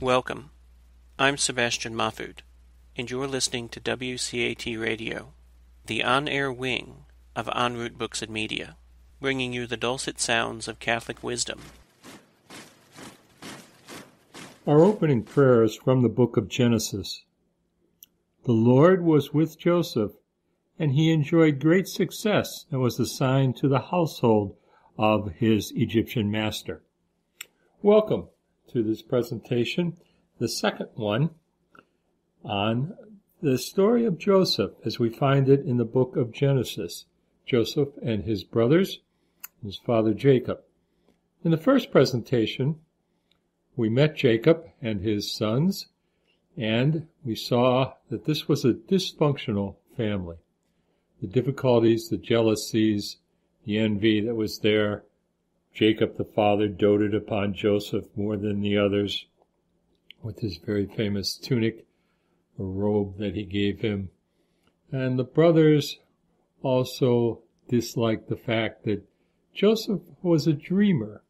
Welcome. I'm Sebastian Mahfood, and you're listening to WCAT Radio, the on-air wing of En Route Books and Media, bringing you the dulcet sounds of Catholic wisdom. Our opening prayer is from the book of Genesis. The Lord was with Joseph, and he enjoyed great success and was assigned to the household of his Egyptian master. Welcome to this presentation, the second one on the story of Joseph as we find it in the book of Genesis. Joseph and his brothers, his father Jacob. In the first presentation, we met Jacob and his sons, and we saw that this was a dysfunctional family. The difficulties, the jealousies, the envy that was there. Jacob, the father, doted upon Joseph more than the others with his very famous tunic, a robe that he gave him. And the brothers also disliked the fact that Joseph was a dreamer.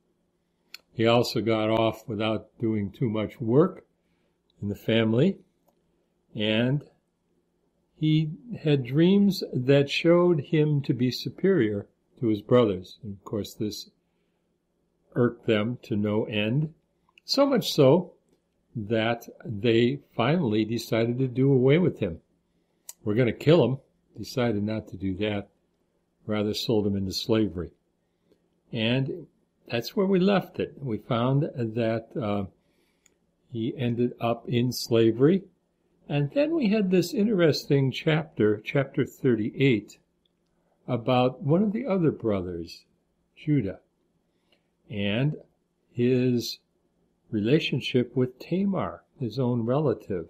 He also got off without doing too much work in the family, and he had dreams that showed him to be superior to his brothers. And of course, this irked them to no end, so much so that they finally decided to do away with him. We're going to kill him. Decided not to do that, rather sold him into slavery. And that's where we left it. We found that he ended up in slavery. And then we had this interesting chapter 38, about one of the other brothers, Judah, and his relationship with Tamar, his own relative,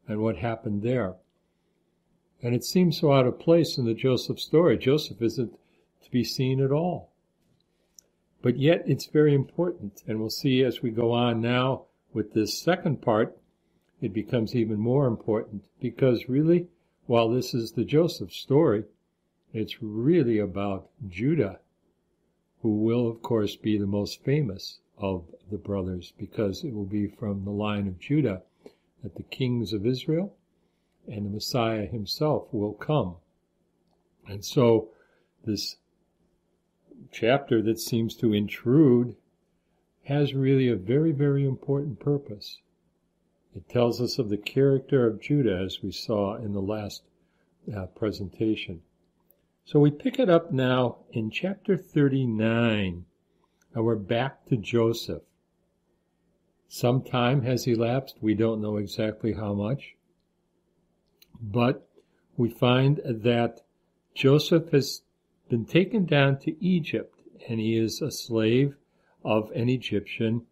and what happened there. And it seems so out of place in the Joseph story. Joseph isn't to be seen at all. But yet it's very important, and we'll see as we go on now with this second part, it becomes even more important, because really, while this is the Joseph story, it's really about Judah, who will, of course, be the most famous of the brothers, because it will be from the line of Judah that the kings of Israel and the Messiah himself will come. And so this chapter that seems to intrude has really a very, very important purpose. It tells us of the character of Judah, as we saw in the last presentation. So we pick it up now in chapter 39, and we're back to Joseph. Some time has elapsed. We don't know exactly how much. But we find that Joseph has been taken down to Egypt, and he is a slave of an Egyptian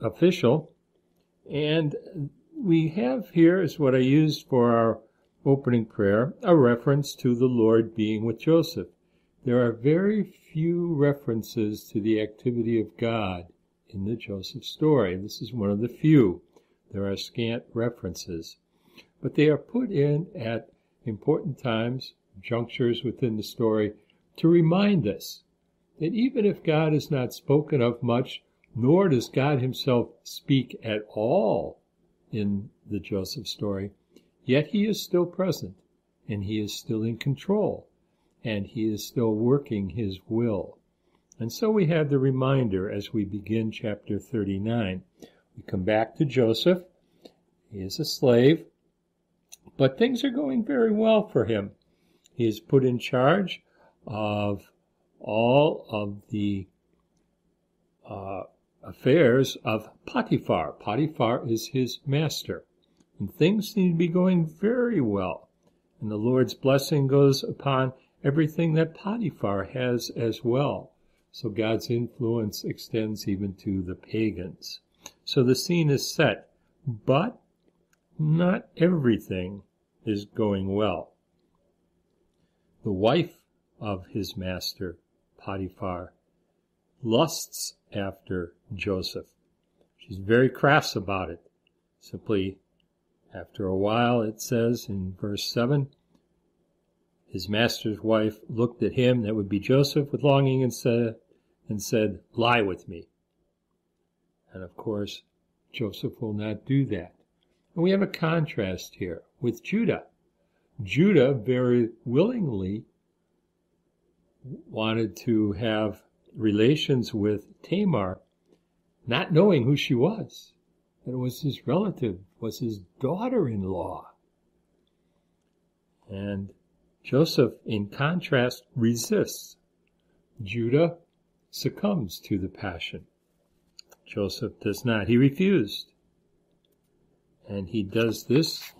official. And we have here, is what I used for our opening prayer, a reference to the Lord being with Joseph. There are very few references to the activity of God in the Joseph story. This is one of the few. There are scant references, but they are put in at important times, junctures within the story, to remind us that even if God is not spoken of much, nor does God himself speak at all in the Joseph story, yet he is still present, and he is still in control, and he is still working his will. And so we have the reminder as we begin chapter 39. We come back to Joseph. He is a slave, but things are going very well for him. He is put in charge of all of the affairs of Potiphar. Potiphar is his master. And things seem to be going very well. And the Lord's blessing goes upon everything that Potiphar has as well. So God's influence extends even to the pagans. So the scene is set, but not everything is going well. The wife of his master, Potiphar, lusts after Joseph. She's very crass about it. Simply, after a while, it says in verse 7, his master's wife looked at him, that would be Joseph, with longing and said, lie with me. And of course, Joseph will not do that. And we have a contrast here with Judah. Judah very willingly wanted to have relations with Tamar, not knowing who she was. That it was his relative, was his daughter-in-law. And Joseph, in contrast, resists. Judah succumbs to the passion. Joseph does not. He refused. And he does this,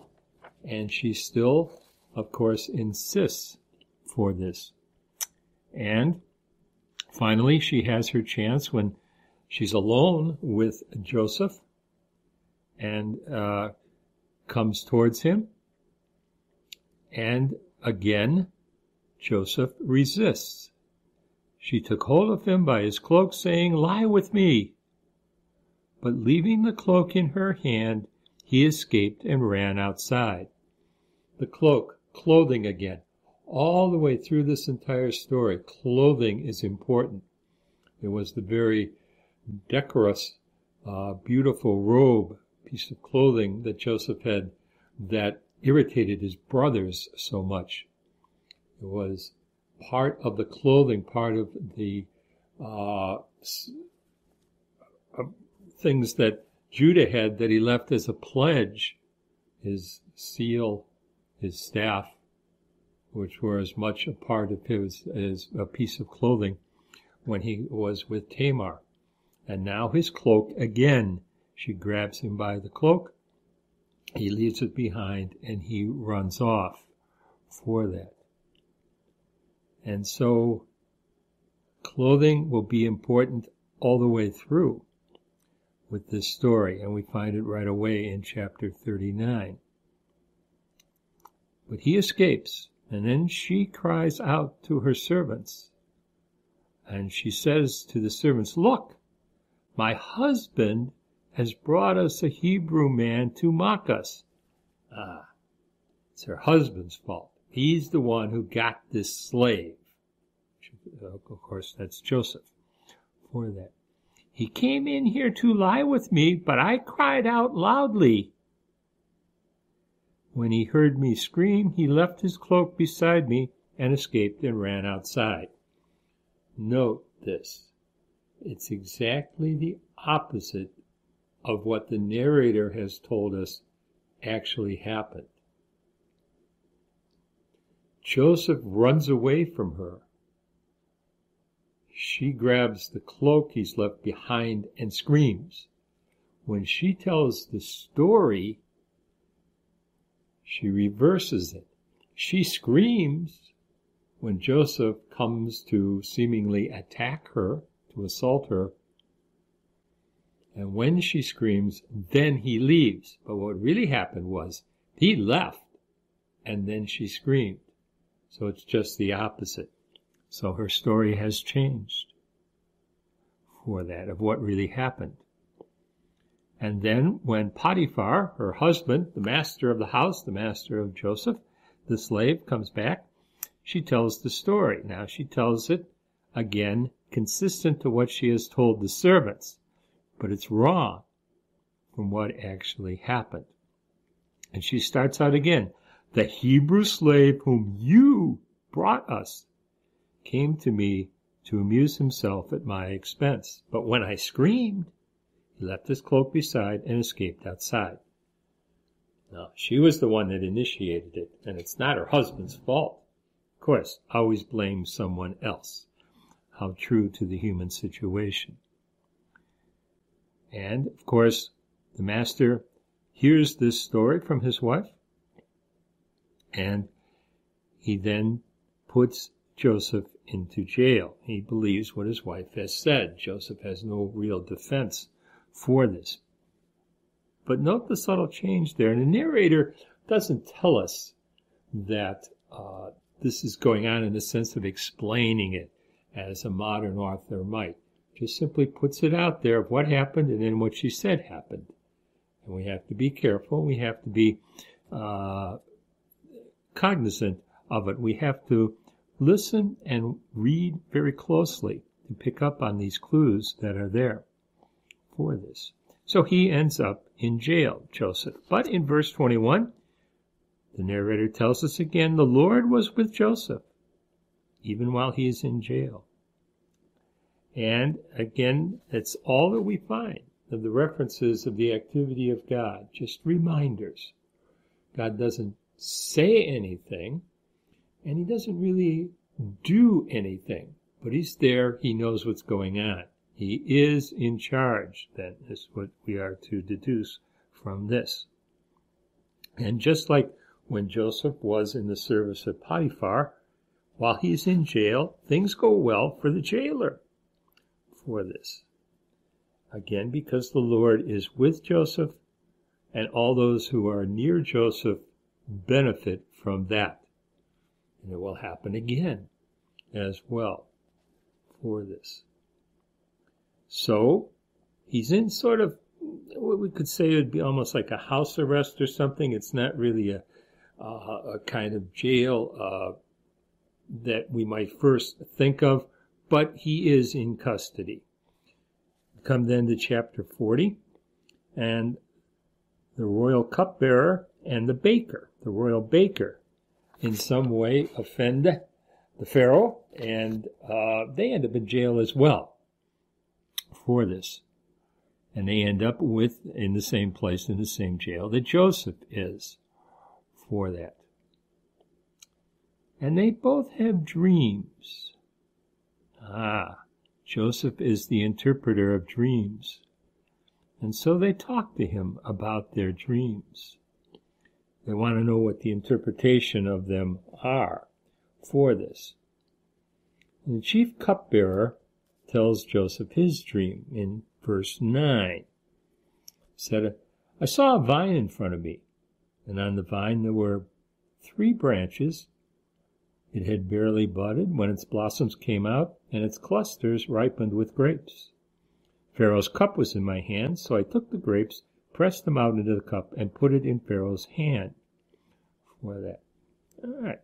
and she still, of course, insists for this. And finally, she has her chance when she's alone with Joseph and comes towards him. And again, Joseph resists. She took hold of him by his cloak, saying, lie with me. But leaving the cloak in her hand, he escaped and ran outside. The cloak, clothing again. All the way through this entire story, clothing is important. It was the very decorous, beautiful robe, piece of clothing that Joseph had that irritated his brothers so much. It was part of the clothing, part of the things that Judah had that he left as a pledge, his seal, his staff, which were as much a part of his as a piece of clothing when he was with Tamar. And now his cloak again. She grabs him by the cloak. He leaves it behind and he runs off for that. And so clothing will be important all the way through with this story, and we find it right away in chapter 39. But he escapes, and then she cries out to her servants, and she says to the servants, look, my husband has brought us a Hebrew man to mock us. It's her husband's fault. He's the one who got this slave. Of course, that's Joseph for that. He came in here to lie with me, but I cried out loudly. When he heard me scream, he left his cloak beside me and escaped and ran outside. Note this. It's exactly the opposite of what the narrator has told us actually happened. Joseph runs away from her. She grabs the cloak he's left behind and screams. When she tells the story, she reverses it. She screams when Joseph comes to seemingly attack her, to assault her. And when she screams, then he leaves. But what really happened was he left, and then she screamed. So it's just the opposite. So her story has changed for that, of what really happened. And then when Potiphar, her husband, the master of the house, the master of Joseph, the slave, comes back, she tells the story. Now she tells it, again, consistent to what she has told the servants, but it's wrong from what actually happened. And she starts out again. The Hebrew slave whom you brought us came to me to amuse himself at my expense. But when I screamed, he left his cloak beside and escaped outside. Now, she was the one that initiated it, and it's not her husband's fault. Of course, always blame someone else. How true to the human situation. And, of course, the master hears this story from his wife, and he then puts Joseph into jail. He believes what his wife has said. Joseph has no real defense for this. But note the subtle change there. And the narrator doesn't tell us that this is going on in the sense of explaining it as a modern author might. Just simply puts it out there of what happened and then what she said happened. And we have to be careful. We have to be cognizant of it. We have to listen and read very closely to pick up on these clues that are there for this. So he ends up in jail, Joseph. But in verse 21, the narrator tells us again, the Lord was with Joseph, even while he is in jail. And again, that's all that we find of the references of the activity of God, just reminders. God doesn't say anything, and he doesn't really do anything, but he's there, he knows what's going on. He is in charge, then, is what we are to deduce from this. And just like when Joseph was in the service of Potiphar, while he's in jail, things go well for the jailer for this. Again, because the Lord is with Joseph, and all those who are near Joseph benefit from that. And it will happen again as well for this. So, he's in sort of, what we could say would be almost like a house arrest or something. It's not really a kind of jail that we might first think of, but he is in custody. Come then to chapter 40, and the royal cupbearer and the baker, the royal baker, in some way offend the Pharaoh, and they end up in jail as well for this. And they end up in the same place, in the same jail that Joseph is for that. And they both have dreams. Joseph is the interpreter of dreams. And so they talk to him about their dreams. They want to know what the interpretation of them are for this. And the chief cupbearer tells Joseph his dream in verse 9. He said, I saw a vine in front of me, and on the vine there were 3 branches. It had barely budded when its blossoms came out, and its clusters ripened with grapes. Pharaoh's cup was in my hand, so I took the grapes, pressed them out into the cup, and put it in Pharaoh's hand. For that. All right.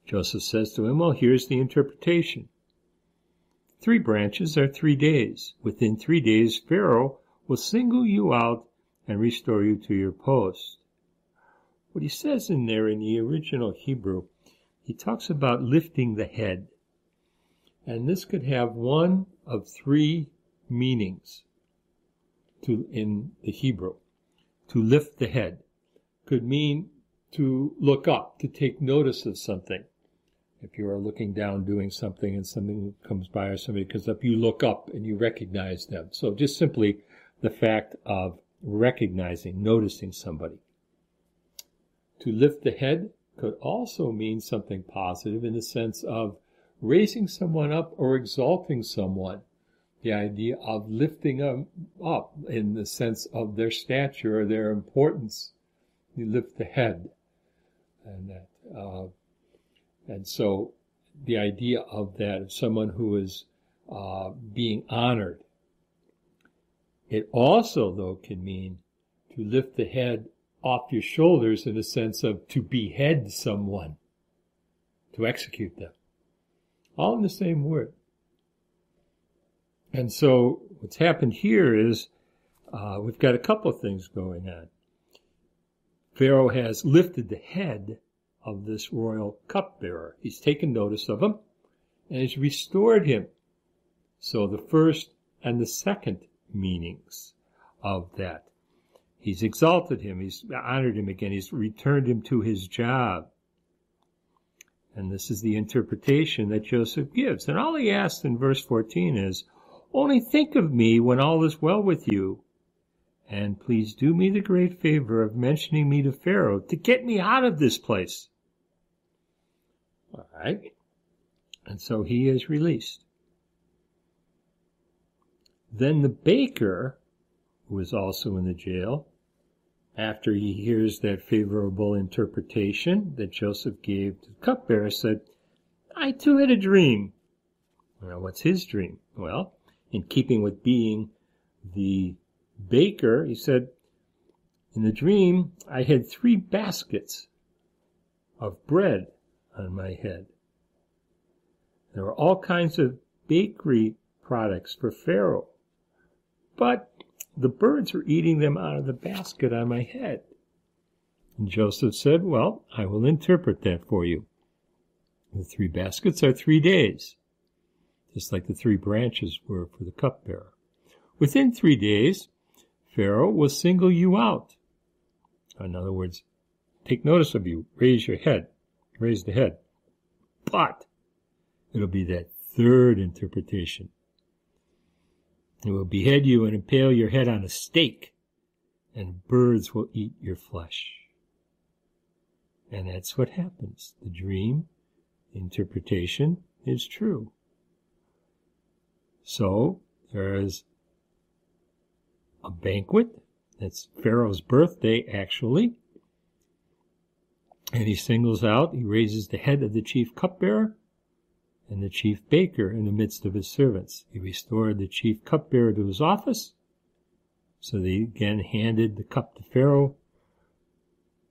Joseph says to him, well, here's the interpretation. 3 branches are 3 days. Within 3 days, Pharaoh will single you out and restore you to your post. What he says in there in the original Hebrew, he talks about lifting the head. And this could have one of 3 meanings in the Hebrew. To lift the head could mean to look up, to take notice of something. If you are looking down doing something and something comes by or somebody comes up, you look up and you recognize them. So just simply the fact of recognizing, noticing somebody. To lift the head could also mean something positive in the sense of raising someone up or exalting someone. The idea of lifting them up in the sense of their stature or their importance. You lift the head. And so the idea of that, of someone who is being honored. It also, though, can mean to lift the head off your shoulders in the sense of to behead someone, to execute them. All in the same word. And so what's happened here is we've got a couple of things going on. Pharaoh has lifted the head of this royal cupbearer. He's taken notice of him and has restored him. So the first and the second meanings of that. He's exalted him. He's honored him again. He's returned him to his job. And this is the interpretation that Joseph gives. And all he asks in verse 14 is, only think of me when all is well with you. And please do me the great favor of mentioning me to Pharaoh to get me out of this place. All right. And so he is released. Then the baker, who is also in the jail, after he hears that favorable interpretation that Joseph gave to the cupbearer, said, I too had a dream. Now, what's his dream? Well, in keeping with being the baker, he said, in the dream, I had 3 baskets of bread on my head. There were all kinds of bakery products for Pharaoh, but the birds were eating them out of the basket on my head. And Joseph said, well, I will interpret that for you. The 3 baskets are 3 days, just like the 3 branches were for the cupbearer. Within 3 days, Pharaoh will single you out. In other words, take notice of you, raise the head. But it'll be that 3rd interpretation. It will behead you and impale your head on a stake, and birds will eat your flesh. And that's what happens. The dream interpretation is true. So there is a banquet. That's Pharaoh's birthday, actually. And he raises the head of the chief cupbearer and the chief baker in the midst of his servants. He restored the chief cupbearer to his office. So they again handed the cup to Pharaoh.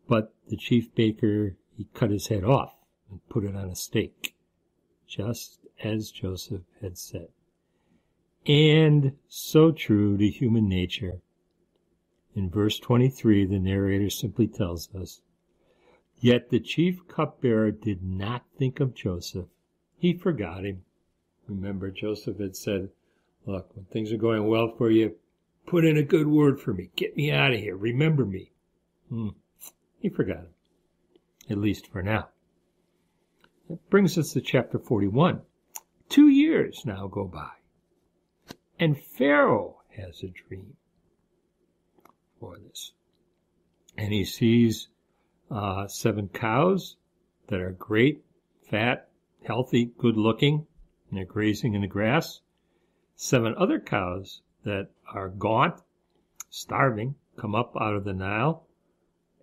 But the chief baker, he cut his head off and put it on a stake, just as Joseph had said. And so true to human nature. In verse 23, the narrator simply tells us, yet the chief cupbearer did not think of Joseph. He forgot him. Remember, Joseph had said, look, when things are going well for you, put in a good word for me. Get me out of here. Remember me. He forgot him, at least for now. That brings us to chapter 41. 2 years now go by, and Pharaoh has a dream for this. And he sees 7 cows that are great, fat, healthy, good-looking, and they're grazing in the grass. 7 other cows that are gaunt, starving, come up out of the Nile,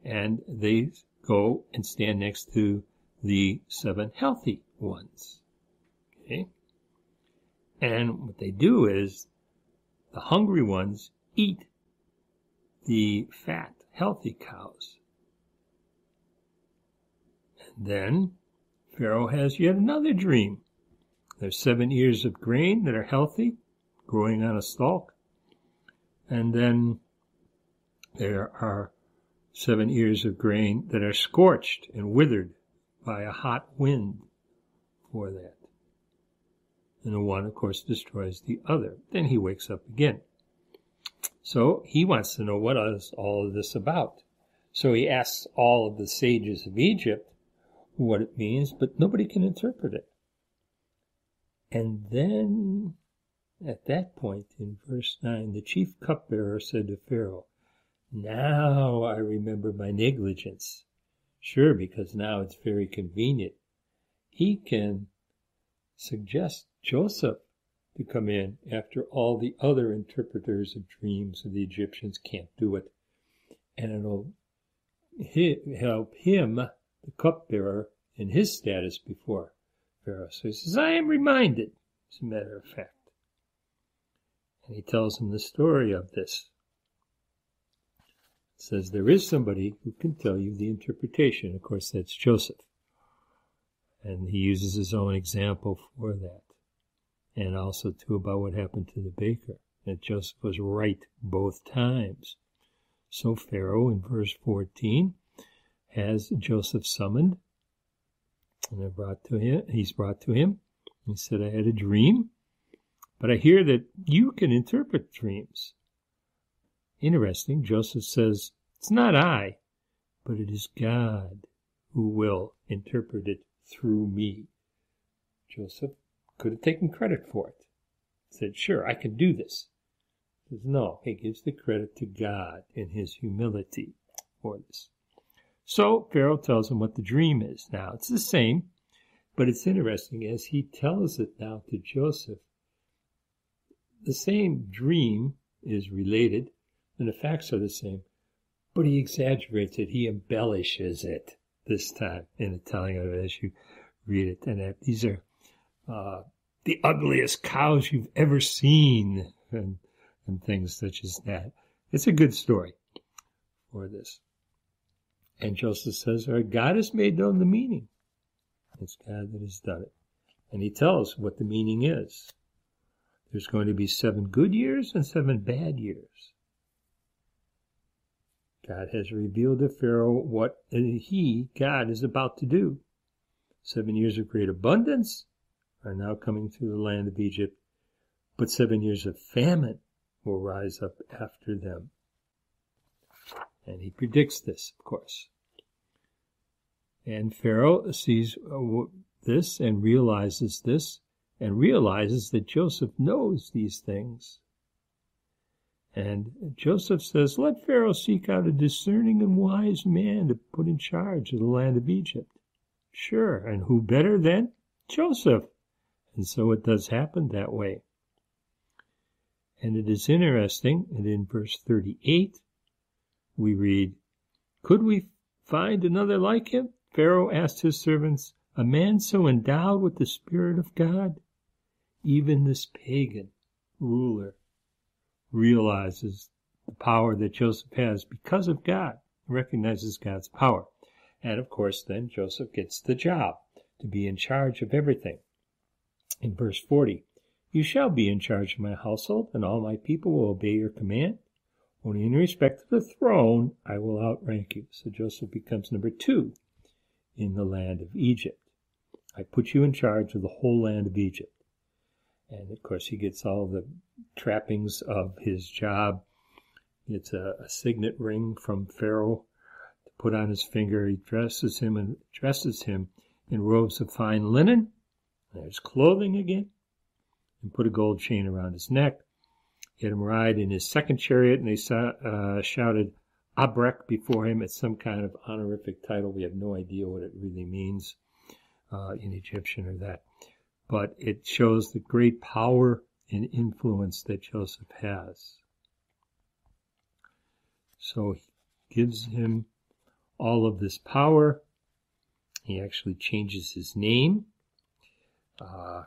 and they go and stand next to the 7 healthy ones. Okay? And what they do is the hungry ones eat the fat, healthy cows. And then Pharaoh has yet another dream. There's 7 ears of grain that are healthy, growing on a stalk. And then there are 7 ears of grain that are scorched and withered by a hot wind for that. And the one, of course, destroys the other. Then he wakes up again. So he wants to know what is all of this about. So he asks all of the sages of Egypt what it means, but nobody can interpret it. And then, at that point, in verse 9, the chief cupbearer said to Pharaoh, now I remember my negligence. Sure, because now it's very convenient. He can suggest Joseph to come in after all the other interpreters of dreams of the Egyptians can't do it. And it'll help him, the cupbearer, in his status before Pharaoh. So he says, I am reminded, as a matter of fact. And he tells him the story of this. It says, there is somebody who can tell you the interpretation. Of course, that's Joseph. And he uses his own example for that. And also, too, about what happened to the baker, that Joseph was right both times. So Pharaoh, in verse 14, has Joseph summoned, and he's brought to him. He said, I had a dream, but I hear that you can interpret dreams. Interesting, Joseph says, it's not I, but it is God who will interpret it through me. Joseph could have taken credit for it. He said, sure, I can do this. He says, no, he gives the credit to God in his humility for this. So Pharaoh tells him what the dream is. Now, it's the same, but it's interesting as he tells it now to Joseph. The same dream is related, and the facts are the same, but he exaggerates it. He embellishes it this time in the telling of it as you read it. And that these are the ugliest cows you've ever seen, and things such as that. It's a good story for this. And Joseph says, all right, God has made known the meaning. It's God that has done it. And he tells what the meaning is. There's going to be 7 good years and 7 bad years. God has revealed to Pharaoh what God, is about to do. 7 years of great abundance are now coming through the land of Egypt, but 7 years of famine will rise up after them. And he predicts this, of course. And Pharaoh sees this and realizes this, and realizes that Joseph knows these things. And Joseph says, let Pharaoh seek out a discerning and wise man to put in charge of the land of Egypt. Sure, and who better than Joseph? And so it does happen that way. And it is interesting, and in verse 38, we read, could we find another like him? Pharaoh asked his servants, a man so endowed with the Spirit of God? Even this pagan ruler realizes the power that Joseph has because of God, recognizes God's power. And of course, then Joseph gets the job to be in charge of everything. In verse 40, you shall be in charge of my household, and all my people will obey your command. Only in respect to the throne, I will outrank you. So Joseph becomes number 2 in the land of Egypt. I put you in charge of the whole land of Egypt. And, of course, he gets all the trappings of his job. He gets a signet ring from Pharaoh to put on his finger. He dresses him in robes of fine linen. There's clothing again. And put a gold chain around his neck. He had him ride in his second chariot, and they shouted Abrek before him. It's some kind of honorific title. We have no idea what it really means in Egyptian or that. But it shows the great power and influence that Joseph has. So he gives him all of this power. He actually changes his name,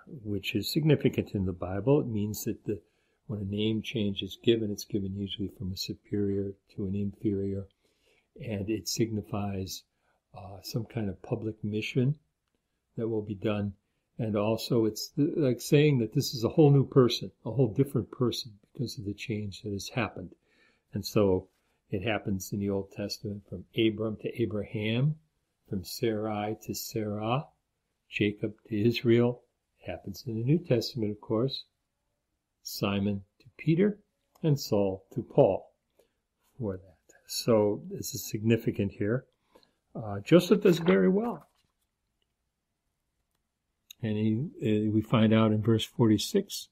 which is significant in the Bible. It means that when a name change is given, it's given usually from a superior to an inferior, and it signifies some kind of public mission that will be done. And also it's like saying that this is a whole new person, a whole different person because of the change that has happened. And so it happens in the Old Testament from Abram to Abraham, from Sarai to Sarah, Jacob to Israel. It happens in the New Testament, of course, Simon to Peter, and Saul to Paul for that. So this is significant here. Joseph does very well. And we find out in verse 46,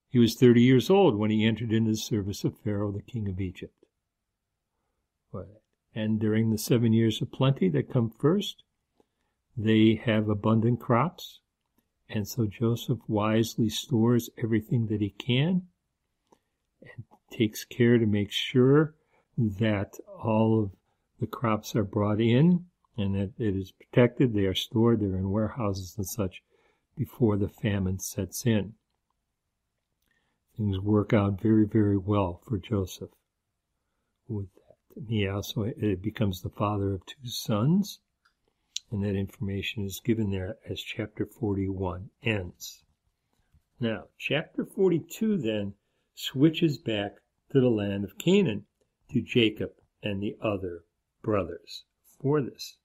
he was 30 years old when he entered into the service of Pharaoh, the king of Egypt. And during the 7 years of plenty that come first, they have abundant crops. And so Joseph wisely stores everything that he can and takes care to make sure that all of the crops are brought in and that it is protected. They are stored, they're in warehouses and such before the famine sets in. Things work out very, very well for Joseph with that. And he also becomes the father of 2 sons, and that information is given there as chapter 41 ends. Now, chapter 42 then switches back to the land of Canaan, to Jacob and the other brothers for this.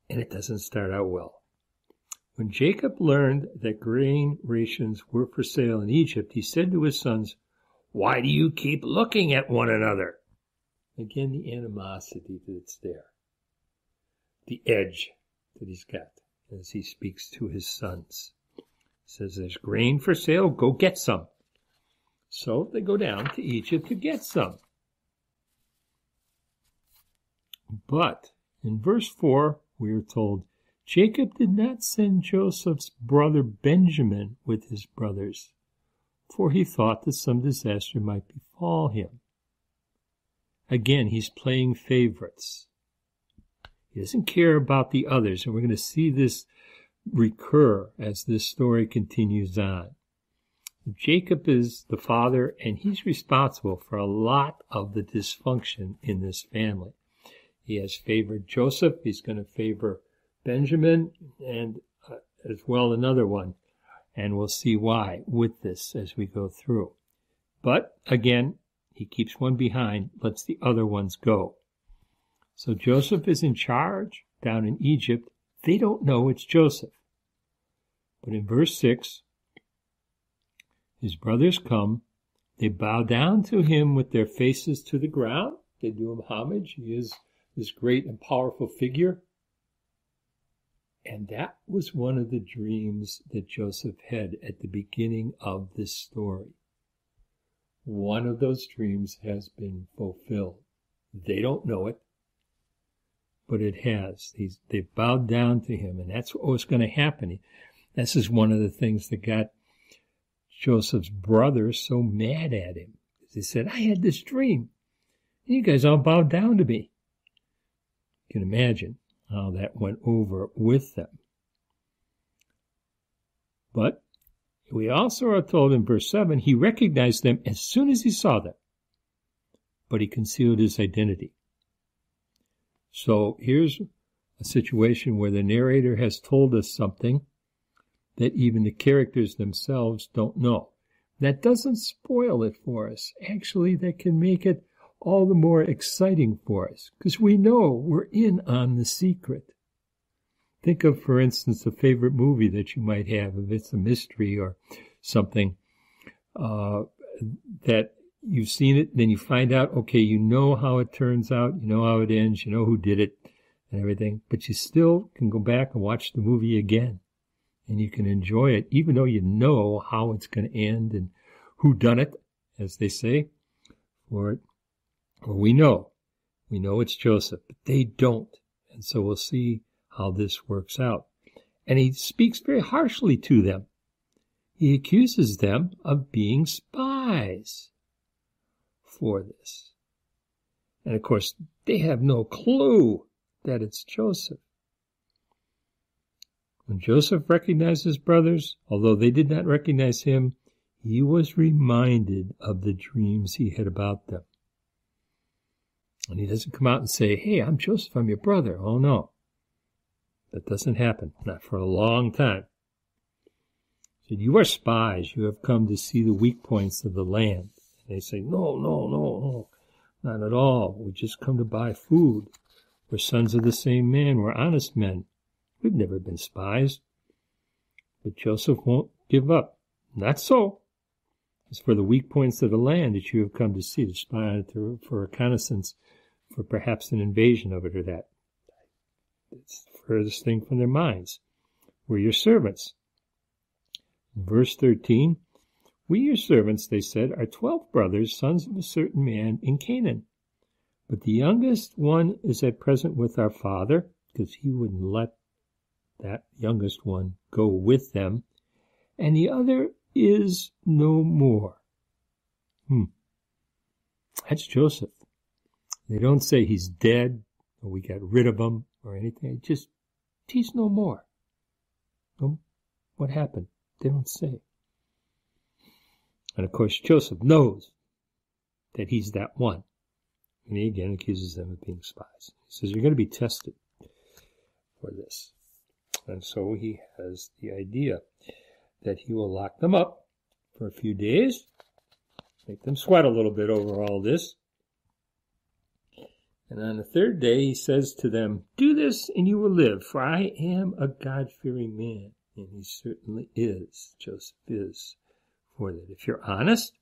And it doesn't start out well. When Jacob learned that grain rations were for sale in Egypt, he said to his sons, "Why do you keep looking at one another?" Again, the animosity that's there. The edge that he's got as he speaks to his sons. He says, there's grain for sale, go get some. So they go down to Egypt to get some. But in verse 4, we are told, Jacob did not send Joseph's brother Benjamin with his brothers, for he thought that some disaster might befall him. Again, he's playing favorites. He doesn't care about the others, and we're going to see this recur as this story continues on. Jacob is the father, and he's responsible for a lot of the dysfunction in this family. He has favored Joseph. He's going to favor Benjamin, and as well another one. And we'll see why with this as we go through. But, again, he keeps one behind, lets the other ones go. So Joseph is in charge down in Egypt. They don't know it's Joseph. But in verse 6, his brothers come. They bow down to him with their faces to the ground. They do him homage. He is this great and powerful figure. And that was one of the dreams that Joseph had at the beginning of this story. One of those dreams has been fulfilled. They don't know it, but it has. They've bowed down to him, and that's what was going to happen. This is one of the things that got Joseph's brothers so mad at him. They said, I had this dream, and you guys all bowed down to me. You can imagine how that went over with them. But we also are told in verse 7, he recognized them as soon as he saw them, but he concealed his identity. So here's a situation where the narrator has told us something that even the characters themselves don't know. That doesn't spoil it for us. Actually, that can make it all the more exciting for us, because we know we're in on the secret. Think of, for instance, a favorite movie that you might have, if it's a mystery or something, that you've seen it, then you find out, okay, you know how it turns out, you know how it ends, you know who did it and everything, but you still can go back and watch the movie again, and you can enjoy it, even though you know how it's going to end and who done it, as they say, for it. Well, we know it's Joseph, but they don't. And so we'll see how this works out. And he speaks very harshly to them. He accuses them of being spies for this. And of course, they have no clue that it's Joseph. When Joseph recognized his brothers, although they did not recognize him, he was reminded of the dreams he had about them. And he doesn't come out and say, hey, I'm Joseph, I'm your brother. Oh, no. That doesn't happen, not for a long time. He said, you are spies. You have come to see the weak points of the land. And they say, no, not at all. We just come to buy food. We're sons of the same man. We're honest men. We've never been spies. But Joseph won't give up. Not so. It's for the weak points of the land that you have come to see, to spy on it, for reconnaissance, for perhaps an invasion of it or that. It's the furthest thing from their minds. We're your servants. In verse 13, we your servants, they said, are 12 brothers, sons of a certain man in Canaan. But the youngest one is at present with our father, because he wouldn't let that youngest one go with them, and the other is no more. That's Joseph. They don't say he's dead, or we got rid of him, or anything. Just, he's no more. What happened? They don't say. And of course, Joseph knows that he's that one. And he again accuses them of being spies. He says, you're going to be tested for this. And so he has the idea that he will lock them up for a few days, make them sweat a little bit over all this. And on the third day he says to them, do this and you will live, for I am a God-fearing man. And he certainly is. Joseph is for that. If you're honest,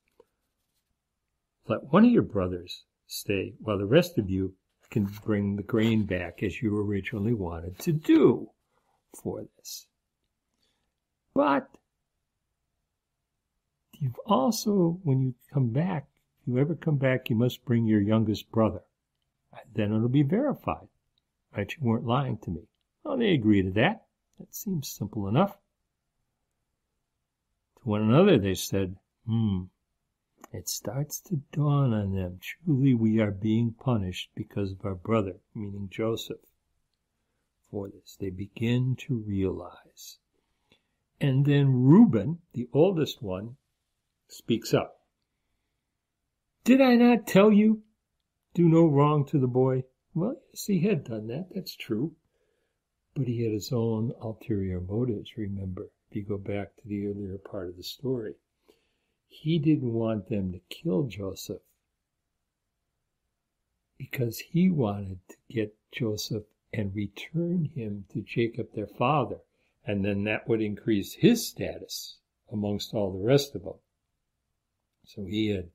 let one of your brothers stay while the rest of you can bring the grain back as you originally wanted to do for this. But you've also, when you come back, if you ever come back, you must bring your youngest brother. Then it'll be verified, right? You weren't lying to me. Well, they agree to that. That seems simple enough. To one another they said, It starts to dawn on them, truly we are being punished because of our brother, meaning Joseph, for this. They begin to realize. And then Reuben, the oldest one, speaks up. Did I not tell you? Do no wrong to the boy. Well, yes, he had done that, that's true. But he had his own ulterior motives, remember, if you go back to the earlier part of the story. He didn't want them to kill Joseph because he wanted to get Joseph and return him to Jacob, their father, and then that would increase his status amongst all the rest of them. So he had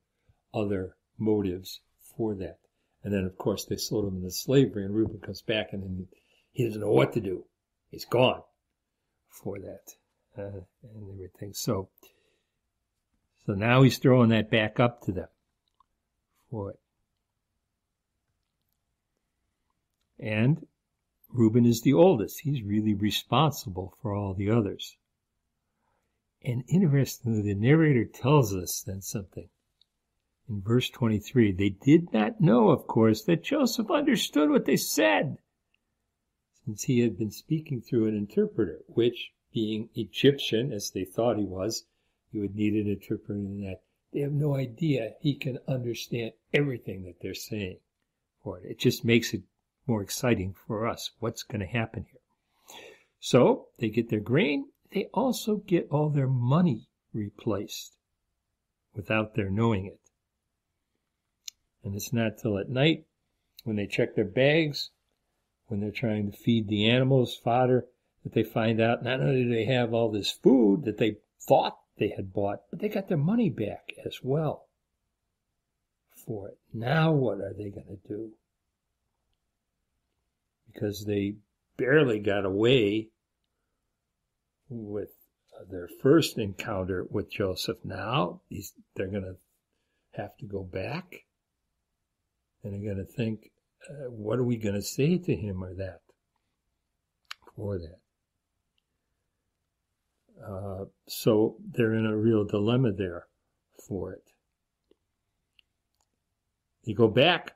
other motives for that. And then, of course, they sold him into slavery, and Reuben comes back, and then he doesn't know what to do. He's gone for that and everything. So now he's throwing that back up to them for it. And Reuben is the oldest. He's really responsible for all the others. And interestingly, the narrator tells us then something. In verse 23, they did not know, of course, that Joseph understood what they said, since he had been speaking through an interpreter, which, being Egyptian, as they thought he was, you would need an interpreter in that. They have no idea he can understand everything that they're saying for it. It just makes it more exciting for us, what's going to happen here. So they get their grain. They also get all their money replaced without their knowing it. And it's not till at night, when they check their bags, when they're trying to feed the animals fodder, that they find out not only do they have all this food that they thought they had bought, but they got their money back as well for it. Now what are they going to do? Because they barely got away with their first encounter with Joseph. Now they're going to have to go back. And they're going to think, what are we going to say to him or that for that? So they're in a real dilemma there for it. They go back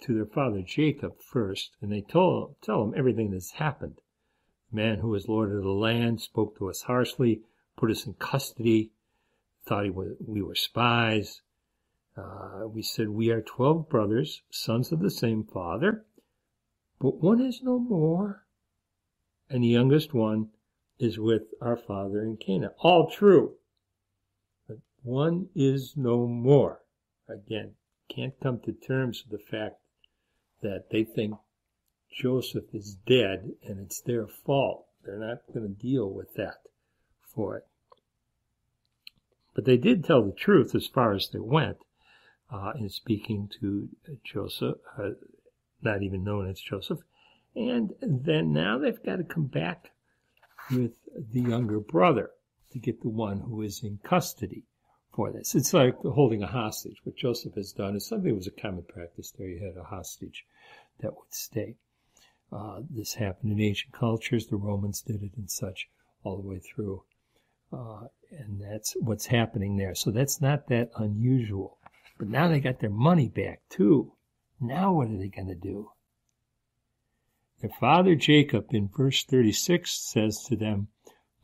to their father Jacob first, and they tell him everything that's happened. The man who was lord of the land spoke to us harshly, put us in custody, thought we were spies. We said, we are 12 brothers, sons of the same father, but one is no more, and the youngest one is with our father in Canaan. All true, but one is no more. Again, can't come to terms with the fact that they think Joseph is dead and it's their fault. They're not going to deal with that for it. But they did tell the truth as far as they went in speaking to Joseph, not even known as Joseph. And then now they've got to come back with the younger brother to get the one who is in custody for this. It's like holding a hostage. What Joseph has done is something that was a common practice there. You had a hostage that would stay. This happened in ancient cultures. The Romans did it and such all the way through. And that's what's happening there. So that's not that unusual. But now they got their money back too. Now what are they going to do? Their father Jacob in verse 36 says to them,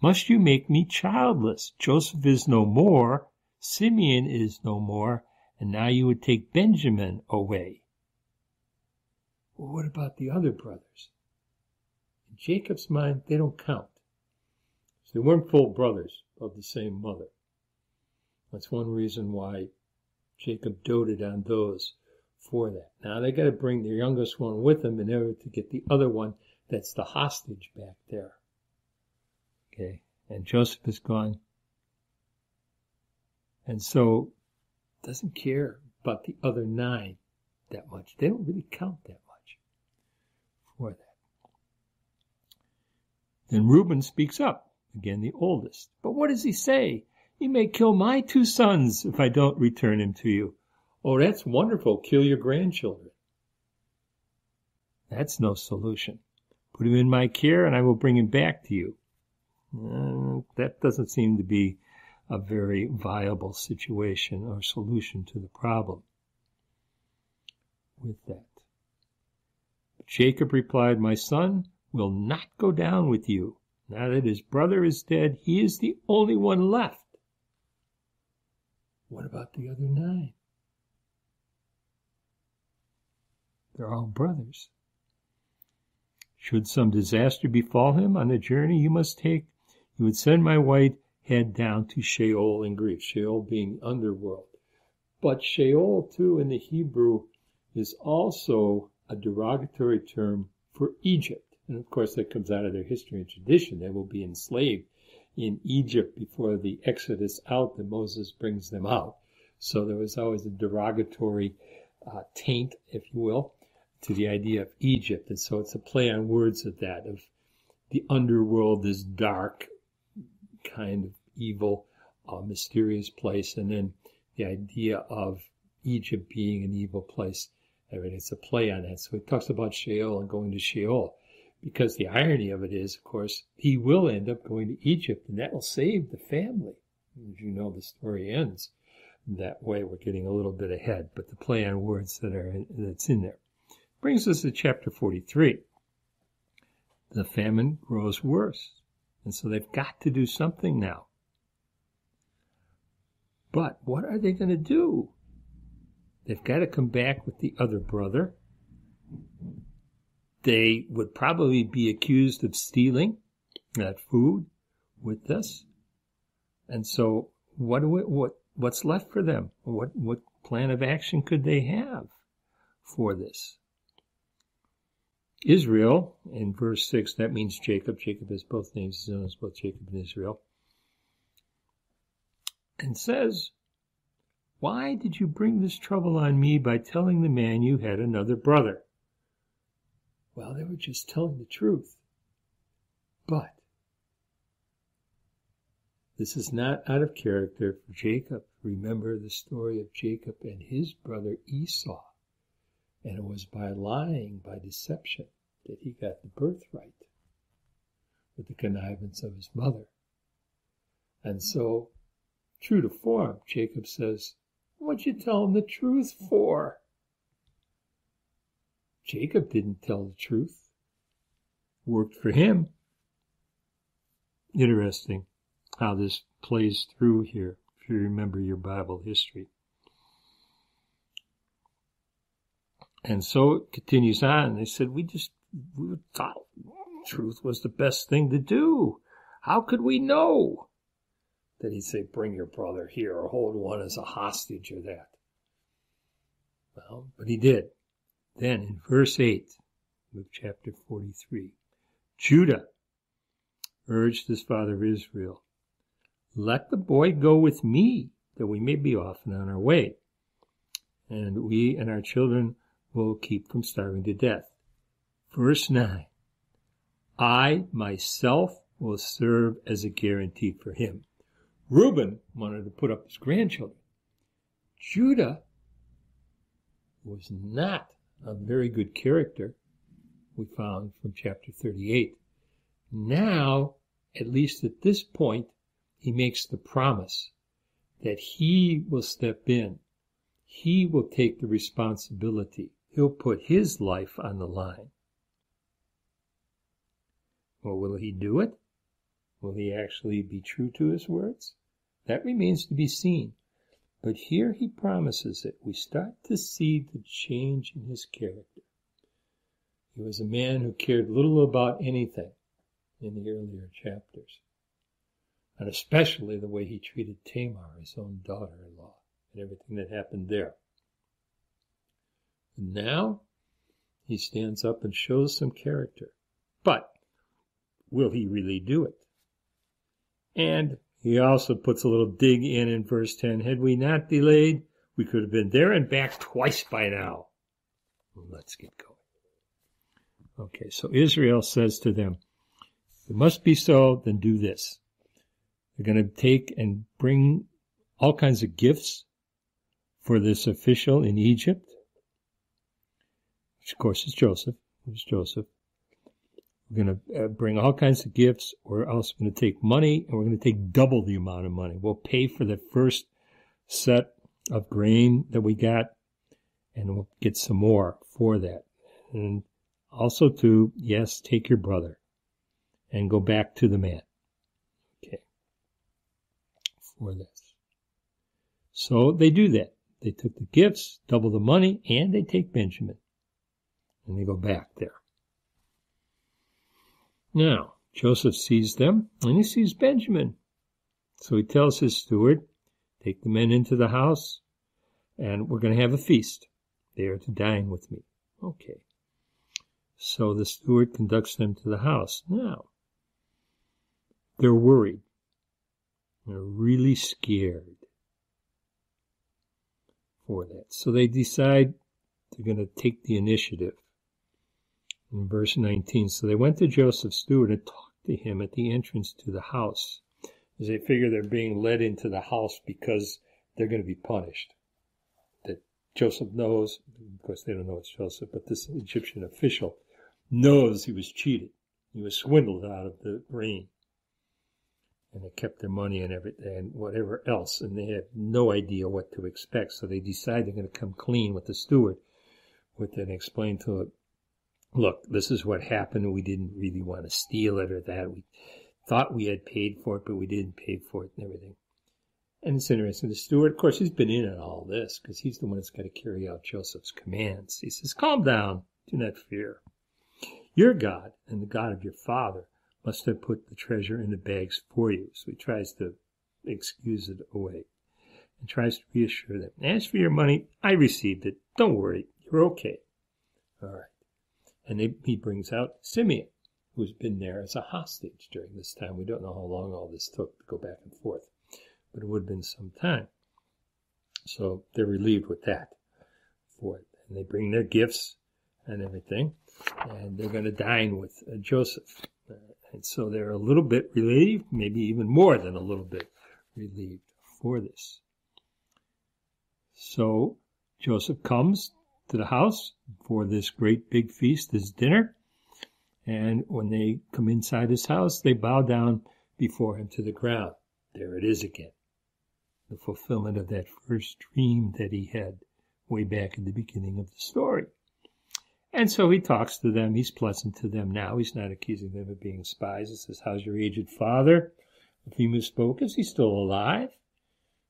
must you make me childless? Joseph is no more, Simeon is no more, and now you would take Benjamin away. Well, what about the other brothers? In Jacob's mind, they don't count. So they weren't full brothers of the same mother. That's one reason why Jacob doted on those for that. Now they got to bring their youngest one with them in order to get the other one that's the hostage back there. Okay, and Joseph is gone. And so doesn't care about the other 9 that much. They don't really count that much for that. Then Reuben speaks up, again the oldest. But what does he say? You may kill my 2 sons if I don't return him to you. Oh, that's wonderful. Kill your grandchildren. That's no solution. Put him in my care and I will bring him back to you. That doesn't seem to be a very viable situation or solution to the problem with that. Jacob replied, "My son will not go down with you. Now that his brother is dead, he is the only one left." What about the other 9? They're all brothers. "Should some disaster befall him on the journey you must take, you would send my white head down to Sheol in Greek," Sheol being underworld. But Sheol, too, in the Hebrew, is also a derogatory term for Egypt. And of course, that comes out of their history and tradition. They will be enslaved in Egypt before the Exodus out that Moses brings them out. So there was always a derogatory taint, if you will, to the idea of Egypt. And so it's a play on words of that, of the underworld, this dark kind of evil, mysterious place, and then the idea of Egypt being an evil place. I mean, it's a play on that. So he talks about Sheol and going to Sheol, because the irony of it is, of course, he will end up going to Egypt, and that will save the family. As you know, the story ends that way. We're getting a little bit ahead, but the play on words that's in there brings us to chapter 43. The famine grows worse, and so they've got to do something now. But what are they going to do? They've got to come back with the other brother. They would probably be accused of stealing that food with this. And so what's left for them? What plan of action could they have for this? Israel, in verse 6, that means Jacob. Jacob has both names. He's known as both Jacob and Israel. And says, "Why did you bring this trouble on me by telling the man you had another brother?" Well, they were just telling the truth. But this is not out of character for Jacob. Remember the story of Jacob and his brother Esau. And it was by lying, by deception, that he got the birthright with the connivance of his mother. And so, true to form, Jacob says, "What'd you tell him the truth for?" Jacob didn't tell the truth. Worked for him. Interesting how this plays through here, if you remember your Bible history. And so it continues on. They said, we thought truth was the best thing to do. How could we know? That he'd say, "Bring your brother here," or hold one as a hostage, or that. Well, but he did. Then in verse 8 of chapter 43, Judah urged his father Israel, "Let the boy go with me, that we may be off and on our way, and we and our children will keep from starving to death." Verse 9, "I myself will serve as a guarantee for him." Reuben wanted to put up his grandchildren. Judah was not a very good character, we found from chapter 38. Now, at least at this point, he makes the promise that he will step in. He will take the responsibility. He'll put his life on the line. Well, will he do it? Will he actually be true to his words? That remains to be seen. But here he promises it. We start to see the change in his character. He was a man who cared little about anything in the earlier chapters, and especially the way he treated Tamar, his own daughter-in-law, and everything that happened there. And now he stands up and shows some character. But will he really do it? And he also puts a little dig in verse 10. Had we not delayed, we could have been there and back twice by now. Let's get going. Okay, so Israel says to them, "It must be so, then do this." They're going to take and bring all kinds of gifts for this official in Egypt, which of course is Joseph. It was Joseph. We're going to bring all kinds of gifts. We're also going to take money, and we're going to take double the amount of money. We'll pay for the first set of grain that we got, and we'll get some more for that. And also to, yes, take your brother and go back to the man. Okay. For this. So they do that. They took the gifts, double the money, and they take Benjamin. And they go back there. Now, Joseph sees them, and he sees Benjamin. So he tells his steward, take the men into the house, and we're going to have a feast. They are to dine with me. Okay. So the steward conducts them to the house. Now, they're worried. They're really scared for that. So they decide they're going to take the initiative. In verse 19, so they went to Joseph's steward and talked to him at the entrance to the house, as they figure they're being led into the house because they're going to be punished. That Joseph knows, of course they don't know it's Joseph, but this Egyptian official knows he was cheated. He was swindled out of the grain. And they kept their money and everything and whatever else, and they had no idea what to expect. So they decide they're going to come clean with the steward with it and explain to him, look, this is what happened. We didn't really want to steal it or that. We thought we had paid for it, but we didn't pay for it and everything. And it's interesting. The steward, of course, he's been in on all this because he's the one that's got to carry out Joseph's commands. He says, calm down. Do not fear. Your God and the God of your father must have put the treasure in the bags for you. So he tries to excuse it away and tries to reassure them. As for your money, I received it. Don't worry. You're okay. All right. And he brings out Simeon, who's been there as a hostage during this time. We don't know how long all this took to go back and forth, but it would have been some time. So they're relieved with that for it. And they bring their gifts and everything, and they're going to dine with Joseph. And so they're a little bit relieved, maybe even more than a little bit relieved for this. So Joseph comes to the house for this great big feast, this dinner. And when they come inside his house, they bow down before him to the ground. There it is again. The fulfillment of that first dream that he had way back in the beginning of the story. And so he talks to them. He's pleasant to them now. He's not accusing them of being spies. He says, how's your aged father? Of whom you spoke, is he still alive?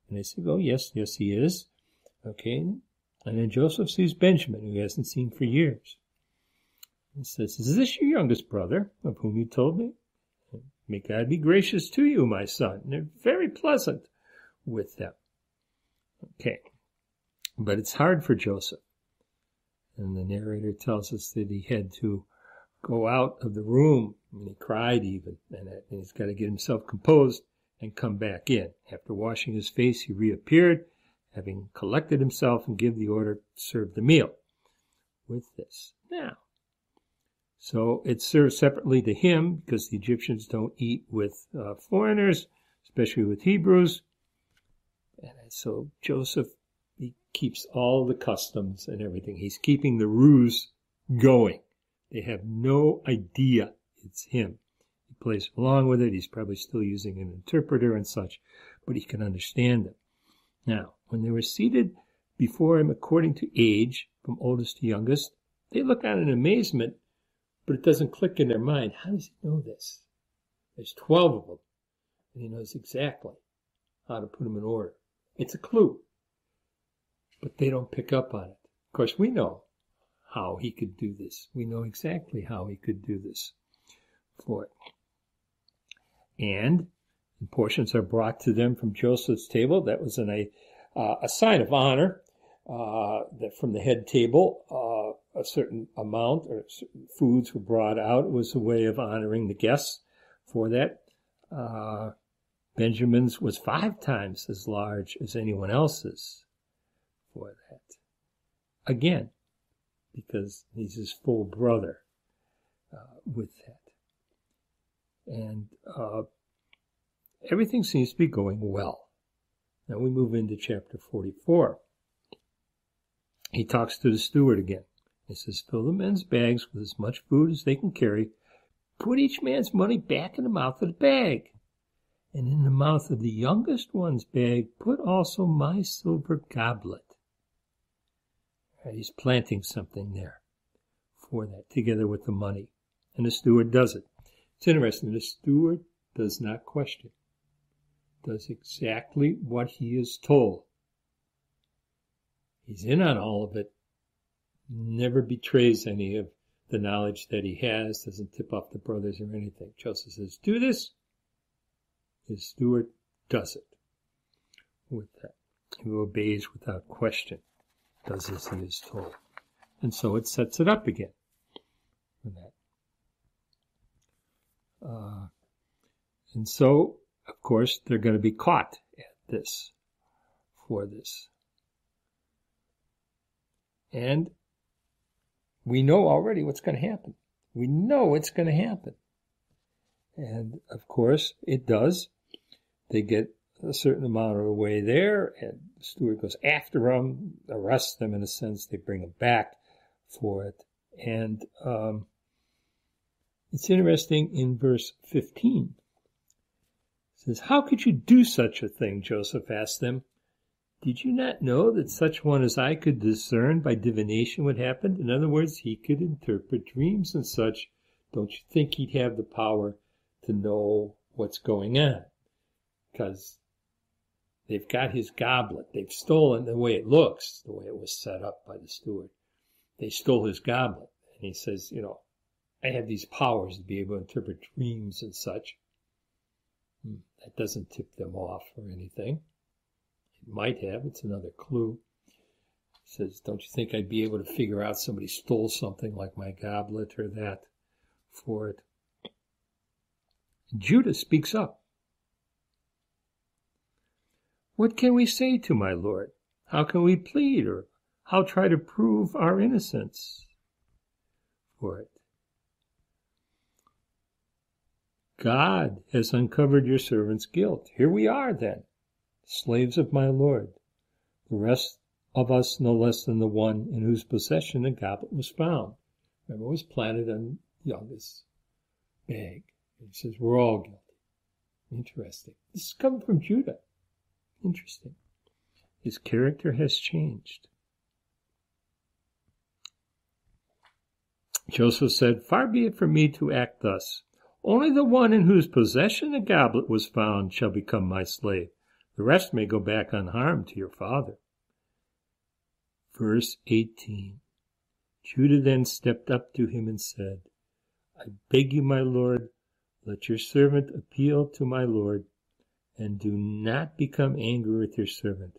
And they say, oh, yes, he is. Okay. And then Joseph sees Benjamin, who he hasn't seen for years. He says, is this your youngest brother, of whom you told me? May God be gracious to you, my son. And they're very pleasant with them. Okay. But it's hard for Joseph. And the narrator tells us that he had to go out of the room, and he cried even, and he's got to get himself composed and come back in. After washing his face, he reappeared, having collected himself and give the order to serve the meal with this. Now, so it's served separately to him because the Egyptians don't eat with foreigners, especially with Hebrews. And so Joseph, he keeps all the customs and everything. He's keeping the ruse going. They have no idea it's him. He plays along with it. He's probably still using an interpreter and such, but he can understand them. Now, when they were seated before him according to age, from oldest to youngest, they look on in amazement, but it doesn't click in their mind. How does he know this? There's 12 of them, and he knows exactly how to put them in order. It's a clue, but they don't pick up on it. Of course, we know how he could do this. We know exactly how he could do this for it. And portions are brought to them from Joseph's table. That was a sign of honor that from the head table, a certain amount or certain foods were brought out. It was a way of honoring the guests for that. Benjamin's was 5 times as large as anyone else's for that. Again, because he's his full brother with that. And everything seems to be going well. Now we move into chapter 44. He talks to the steward again. He says, fill the men's bags with as much food as they can carry, put each man's money back in the mouth of the bag. And in the mouth of the youngest one's bag, put also my silver goblet. Right, he's planting something there for that, together with the money. And the steward does it. It's interesting. The steward does not question. Does exactly what he is told. He's in on all of it. Never betrays any of the knowledge that he has. Doesn't tip off the brothers or anything. Joseph says, do this. His steward does it. With that, he obeys without question. Does as he is told. And so it sets it up again. For that. And so, of course, they're going to be caught at this, for this. And we know already what's going to happen. We know it's going to happen. And, of course, it does. They get a certain amount of the way there, and the steward goes after them, arrests them in a sense. They bring them back for it. And it's interesting in verse 15. It says, how could you do such a thing? Joseph asked them. Did you not know that such one as I could discern by divination what happened? In other words, he could interpret dreams and such. Don't you think he'd have the power to know what's going on? Because they've got his goblet. They've stolen the way it looks, the way it was set up by the steward. They stole his goblet. And he says, I have these powers to be able to interpret dreams and such. That doesn't tip them off or anything. It might have. It's another clue. He says, don't you think I'd be able to figure out somebody stole something like my goblet or that for it? Judah speaks up. What can we say to my Lord? How can we plead or how try to prove our innocence for it? God has uncovered your servant's guilt. Here we are then, slaves of my Lord, the rest of us no less than the one in whose possession the goblet was found. Remember, it was planted on the youngest bag. He says, we're all guilty. Interesting. This is coming from Judah. Interesting. His character has changed. Joseph said, far be it from me to act thus. Only the one in whose possession the goblet was found shall become my slave. The rest may go back unharmed to your father. Verse 18. Judah then stepped up to him and said, I beg you, my lord, let your servant appeal to my lord, and do not become angry with your servant,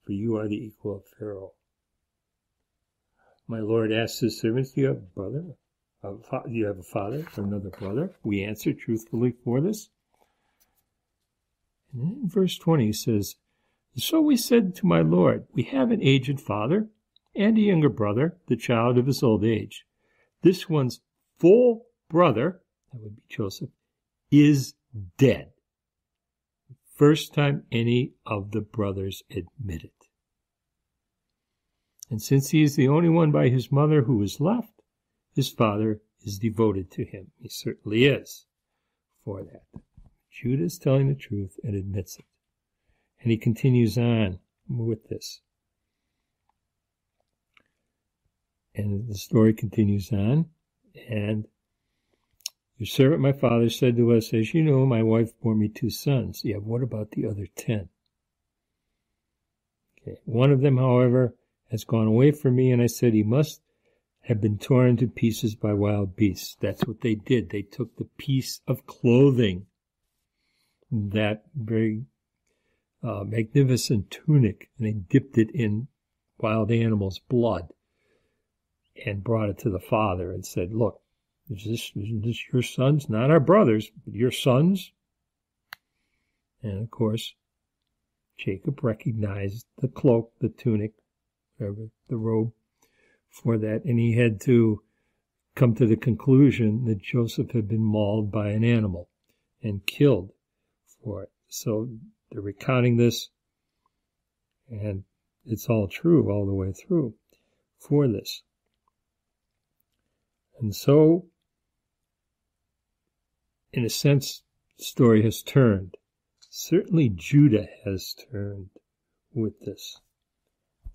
for you are the equal of Pharaoh. My lord asked his servants, do you have a brother? Do you have a father or another brother? We answer truthfully for this. And then in verse 20 he says, so we said to my lord, we have an aged father and a younger brother, the child of his old age. This one's full brother, that would be Joseph, is dead. First time any of the brothers admit it. And since he is the only one by his mother who is left, his father is devoted to him. He certainly is for that. Judah is telling the truth and admits it. And he continues on with this. And the story continues on. And your servant, my father, said to us, as you know, my wife bore me 2 sons. Yeah, what about the other 10? Okay. One of them, however, has gone away from me, and I said he must have been torn to pieces by wild beasts. That's what they did. They took the piece of clothing, that very magnificent tunic, and they dipped it in wild animals' blood and brought it to the father and said, look, isn't this your sons? Not our brothers, but your sons. And, of course, Jacob recognized the cloak, the tunic, whatever, the robe, for that, and he had to come to the conclusion that Joseph had been mauled by an animal and killed for it. So they're recounting this, and it's all true all the way through for this. And so in a sense, the story has turned. Certainly Judah has turned with this.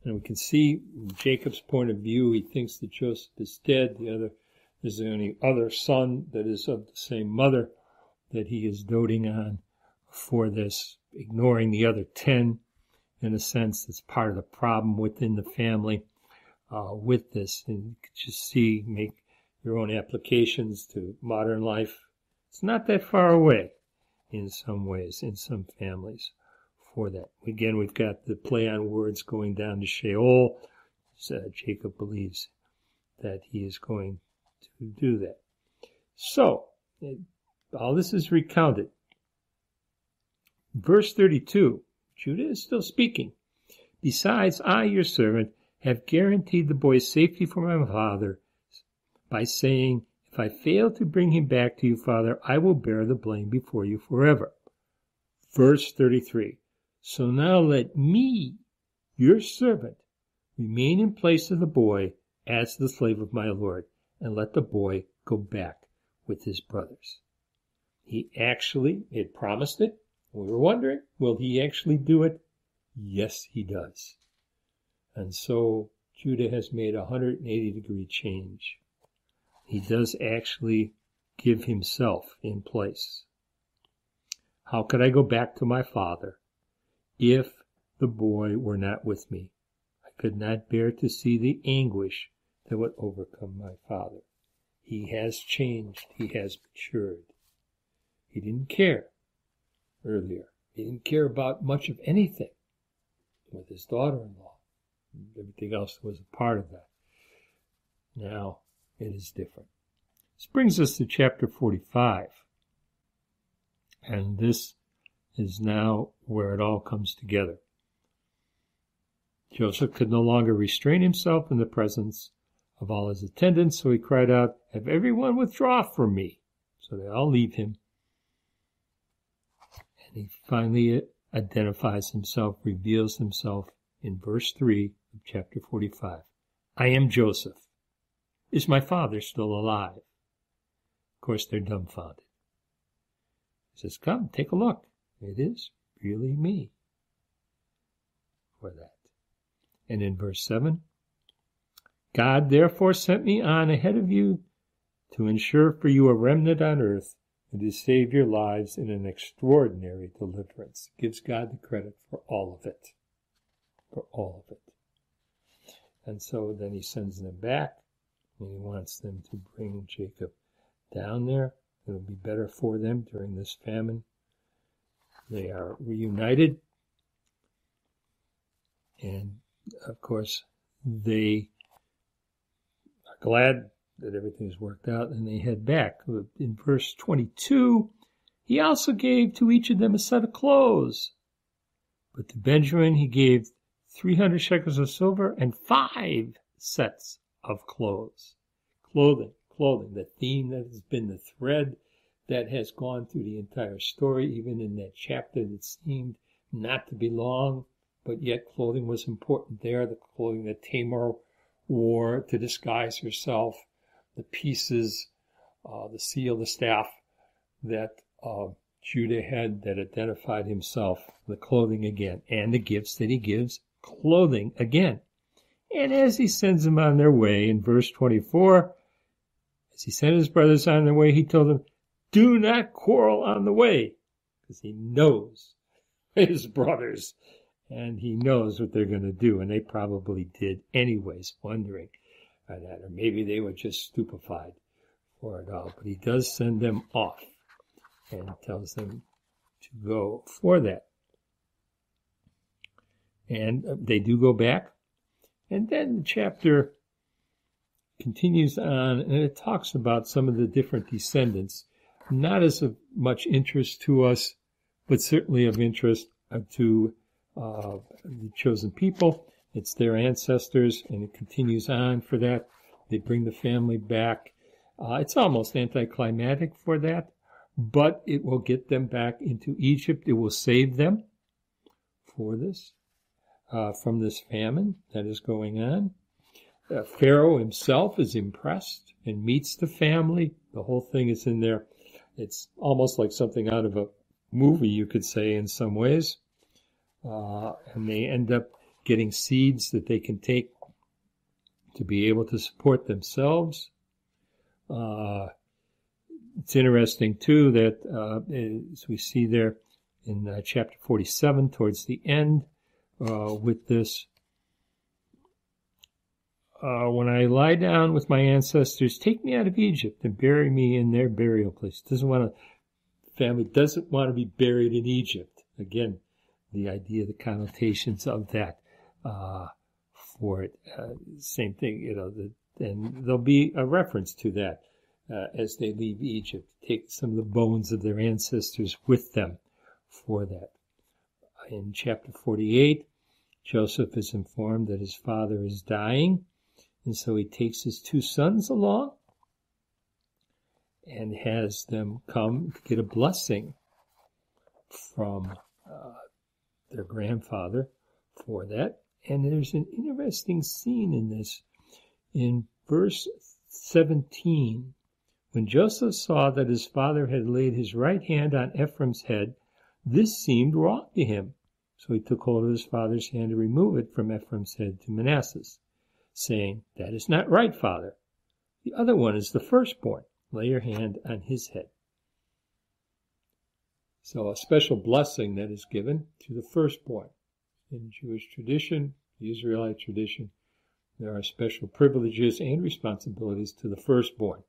And we can see Jacob's point of view. He thinks that Joseph is dead. There's the only other son that is of the same mother that he is doting on for this, ignoring the other 10. In a sense, that's part of the problem within the family with this. And you can just see, make your own applications to modern life. It's not that far away in some ways, in some families, for that. Again, we've got the play on words going down to Sheol. Jacob believes that he is going to do that. So, all this is recounted. Verse 32, Judah is still speaking. Besides, I, your servant, have guaranteed the boy's safety for my father by saying, if I fail to bring him back to you, Father, I will bear the blame before you forever. Verse 33, so now let me, your servant, remain in place of the boy as the slave of my Lord, and let the boy go back with his brothers. He actually had promised it. We were wondering, will he actually do it? Yes, he does. And so Judah has made a 180-degree change. He does actually give himself in place. How could I go back to my father if the boy were not with me? I could not bear to see the anguish that would overcome my father. He has changed. He has matured. He didn't care earlier. He didn't care about much of anything with his daughter-in-law. Everything else was a part of that. Now it is different. This brings us to chapter 45. And this is now where it all comes together. Joseph could no longer restrain himself in the presence of all his attendants, so he cried out, have everyone withdraw from me. So they all leave him. And he finally identifies himself, reveals himself in verse 3 of chapter 45. I am Joseph. Is my father still alive? Of course, they're dumbfounded. He says, come, take a look. It is really me for that. And in verse 7, God therefore sent me on ahead of you to ensure for you a remnant on earth and to save your lives in an extraordinary deliverance. Gives God the credit for all of it. For all of it. And so then he sends them back, and he wants them to bring Jacob down there. It'll be better for them during this famine. They are reunited. And, of course, they are glad that everything's worked out, and they head back. In verse 22, he also gave to each of them a set of clothes. But to Benjamin he gave 300 shekels of silver and 5 sets of clothes. Clothing, the theme that has been the thread that has gone through the entire story, even in that chapter that seemed not to be long, but yet clothing was important there, the clothing that Tamar wore to disguise herself, the pieces, the seal, the staff that Judah had that identified himself, the clothing again, and the gifts that he gives, clothing again. And as he sends them on their way, in verse 24, as he sent his brothers on their way, he told them, do not quarrel on the way, because he knows his brothers, and he knows what they're going to do, and they probably did anyways, wondering at that, or maybe they were just stupefied for it all. But he does send them off and tells them to go for that. And they do go back. And then the chapter continues on, and it talks about some of the different descendants, not as of much interest to us, but certainly of interest to the chosen people. It's their ancestors, and it continues on for that. They bring the family back. It's almost anticlimactic for that, but it will get them back into Egypt. It will save them for this, from this famine that is going on. Pharaoh himself is impressed and meets the family. The whole thing is in there. It's almost like something out of a movie, you could say, in some ways. And they end up getting seeds that they can take to be able to support themselves. It's interesting, too, that as we see there in chapter 47, towards the end, with this, when I lie down with my ancestors, take me out of Egypt and bury me in their burial place. Family doesn't want to be buried in Egypt. Again, the idea, the connotations of that for it. Same thing, and there'll be a reference to that as they leave Egypt. Take some of the bones of their ancestors with them for that. In chapter 48, Joseph is informed that his father is dying, and so he takes his two sons along and has them come to get a blessing from their grandfather for that. And there's an interesting scene in this. In verse 17, when Joseph saw that his father had laid his right hand on Ephraim's head, this seemed wrong to him. So he took hold of his father's hand to remove it from Ephraim's head to Manasseh's, saying, "That is not right, father. The other one is the firstborn. Lay your hand on his head." So a special blessing that is given to the firstborn. In Jewish tradition, the Israelite tradition, there are special privileges and responsibilities to the firstborn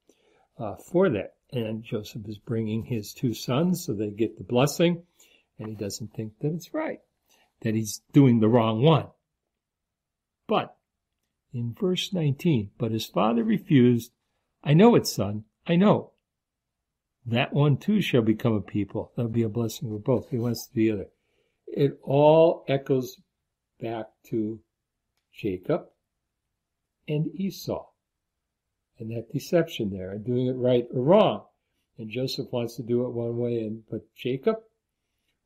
for that. And Joseph is bringing his two sons so they get the blessing, and he doesn't think that it's right, that he's doing the wrong one. But in verse 19, but his father refused. "I know it, son, I know. That one too shall become a people." That'll be a blessing for both. He wants to be the other. It all echoes back to Jacob and Esau and that deception there and doing it right or wrong. And Joseph wants to do it one way, but Jacob,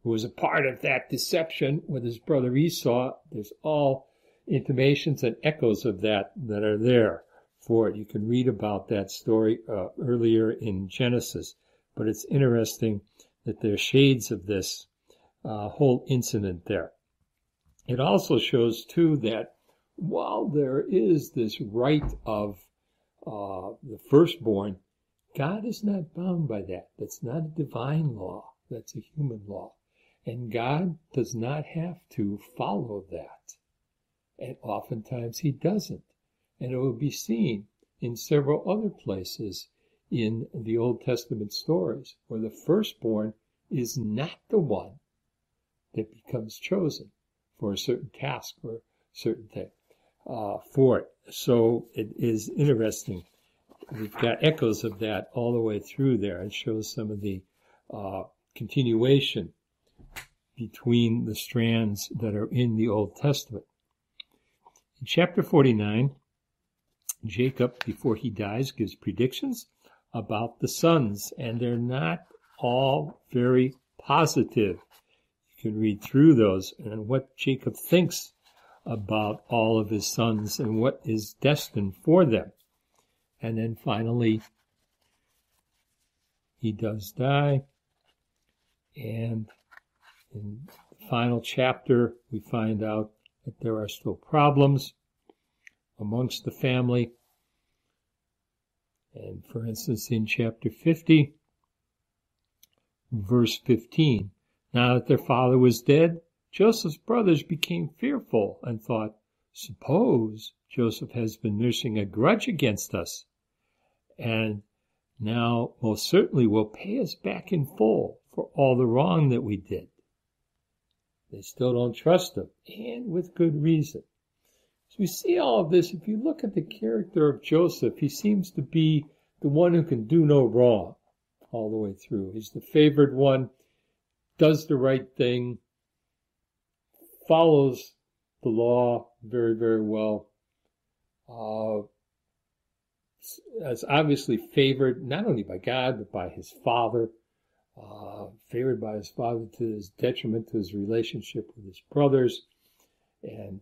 who was a part of that deception with his brother Esau, there's all intimations and echoes of that are there for it. You can read about that story earlier in Genesis, but it's interesting that there are shades of this whole incident there. It also shows, too, that while there is this right of the firstborn, God is not bound by that. That's not a divine law. That's a human law. And God does not have to follow that. And oftentimes he doesn't. And it will be seen in several other places in the Old Testament stories where the firstborn is not the one that becomes chosen for a certain task or a certain thing for it. So it is interesting. We've got echoes of that all the way through there. It shows some of the continuation between the strands that are in the Old Testament. In chapter 49, Jacob, before he dies, gives predictions about the sons, and they're not all very positive. You can read through those and what Jacob thinks about all of his sons and what is destined for them. And then finally, he does die, and in the final chapter, we find out that there are still problems amongst the family. And for instance, in chapter 50, verse 15, now that their father was dead, Joseph's brothers became fearful and thought, suppose Joseph has been nursing a grudge against us, and now most certainly will pay us back in full for all the wrong that we did. They still don't trust him, and with good reason. So we see all of this. If you look at the character of Joseph, he seems to be the one who can do no wrong all the way through. He's the favored one, does the right thing, follows the law very, very well, is obviously favored not only by God, but by his father, favored by his father to his detriment to his relationship with his brothers, and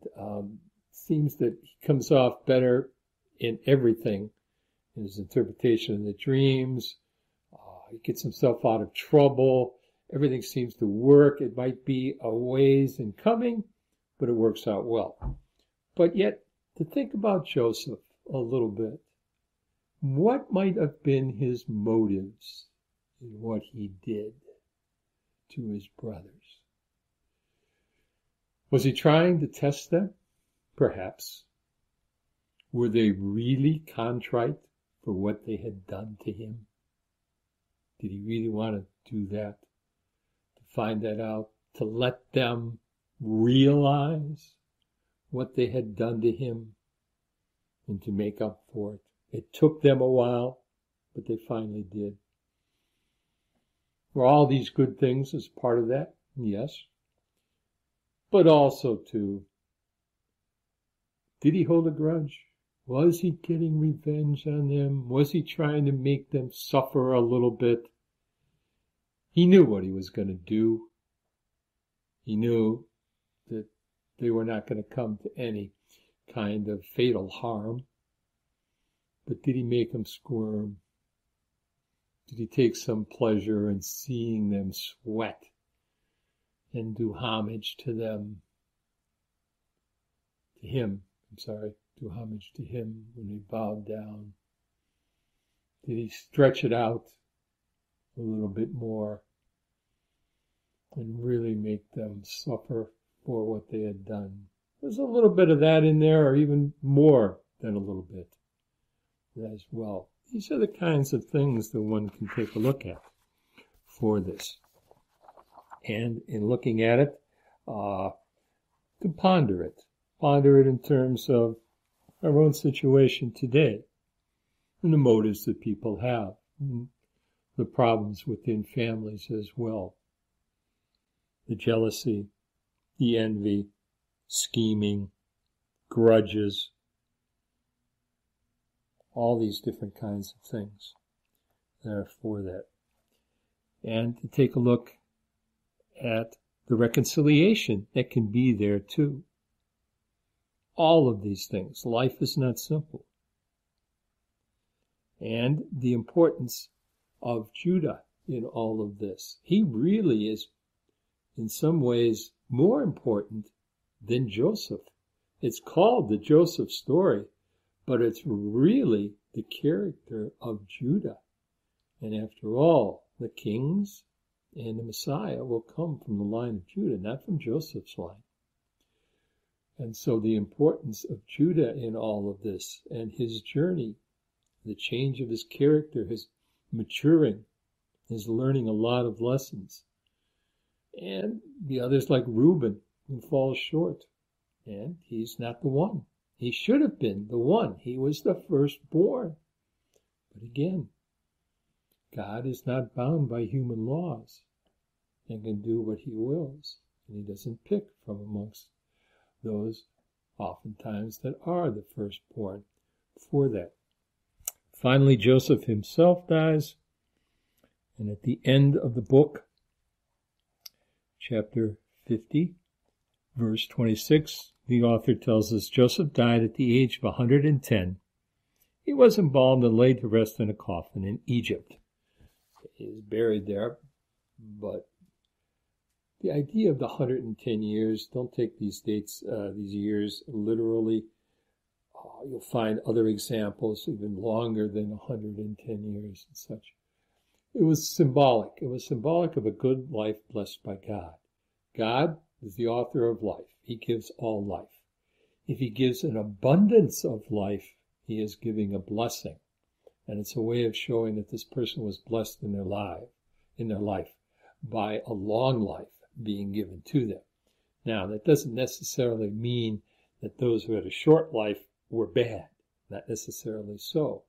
seems that he comes off better in everything, in his interpretation of the dreams, he gets himself out of trouble. Everything seems to work. It might be a ways in coming, but it works out well. But yet, to think about Joseph a little bit, what might have been his motives in what he did to his brothers? Was he trying to test them? Perhaps. Were they really contrite for what they had done to him? Did he really want to do that? To find that out? To let them realize what they had done to him and to make up for it? It took them a while, but they finally did. Were all these good things as part of that? Yes. But also, too, did he hold a grudge? Was he getting revenge on them? Was he trying to make them suffer a little bit? He knew what he was going to do. He knew that they were not going to come to any kind of fatal harm. But did he make them squirm? Did he take some pleasure in seeing them sweat and do homage to them? Do homage to him when they bowed down? Did he stretch it out a little bit more and really make them suffer for what they had done? There's a little bit of that in there, or even more than a little bit as well. These are the kinds of things that one can take a look at for this. And in looking at it, to ponder it. Ponder it in terms of our own situation today and the motives that people have, and the problems within families as well. The jealousy, the envy, scheming, grudges, all these different kinds of things that are for that. And to take a look at the reconciliation that can be there too. All of these things. Life is not simple. And the importance of Judah in all of this. He really is, in some ways, more important than Joseph. It's called the Joseph story, but it's really the character of Judah. And after all, the kings and the Messiah will come from the line of Judah, not from Joseph's line. And so the importance of Judah in all of this and his journey, the change of his character, his maturing, his learning a lot of lessons. And the others like Reuben, who falls short. And he's not the one. He should have been the one. He was the firstborn. But again, God is not bound by human laws and can do what he wills. And he doesn't pick from amongst those oftentimes that are the firstborn for that. Finally, Joseph himself dies. And at the end of the book, chapter 50, verse 26, the author tells us Joseph died at the age of 110. He was embalmed and laid to rest in a coffin in Egypt. He is buried there, but the idea of the 110 years, don't take these dates, these years literally. You'll find other examples even longer than 110 years and such. It was symbolic. It was symbolic of a good life blessed by God. God is the author of life. He gives all life. If he gives an abundance of life, he is giving a blessing. And it's a way of showing that this person was blessed in their life by a long life being given to them. Now, that doesn't necessarily mean that those who had a short life were bad. Not necessarily so.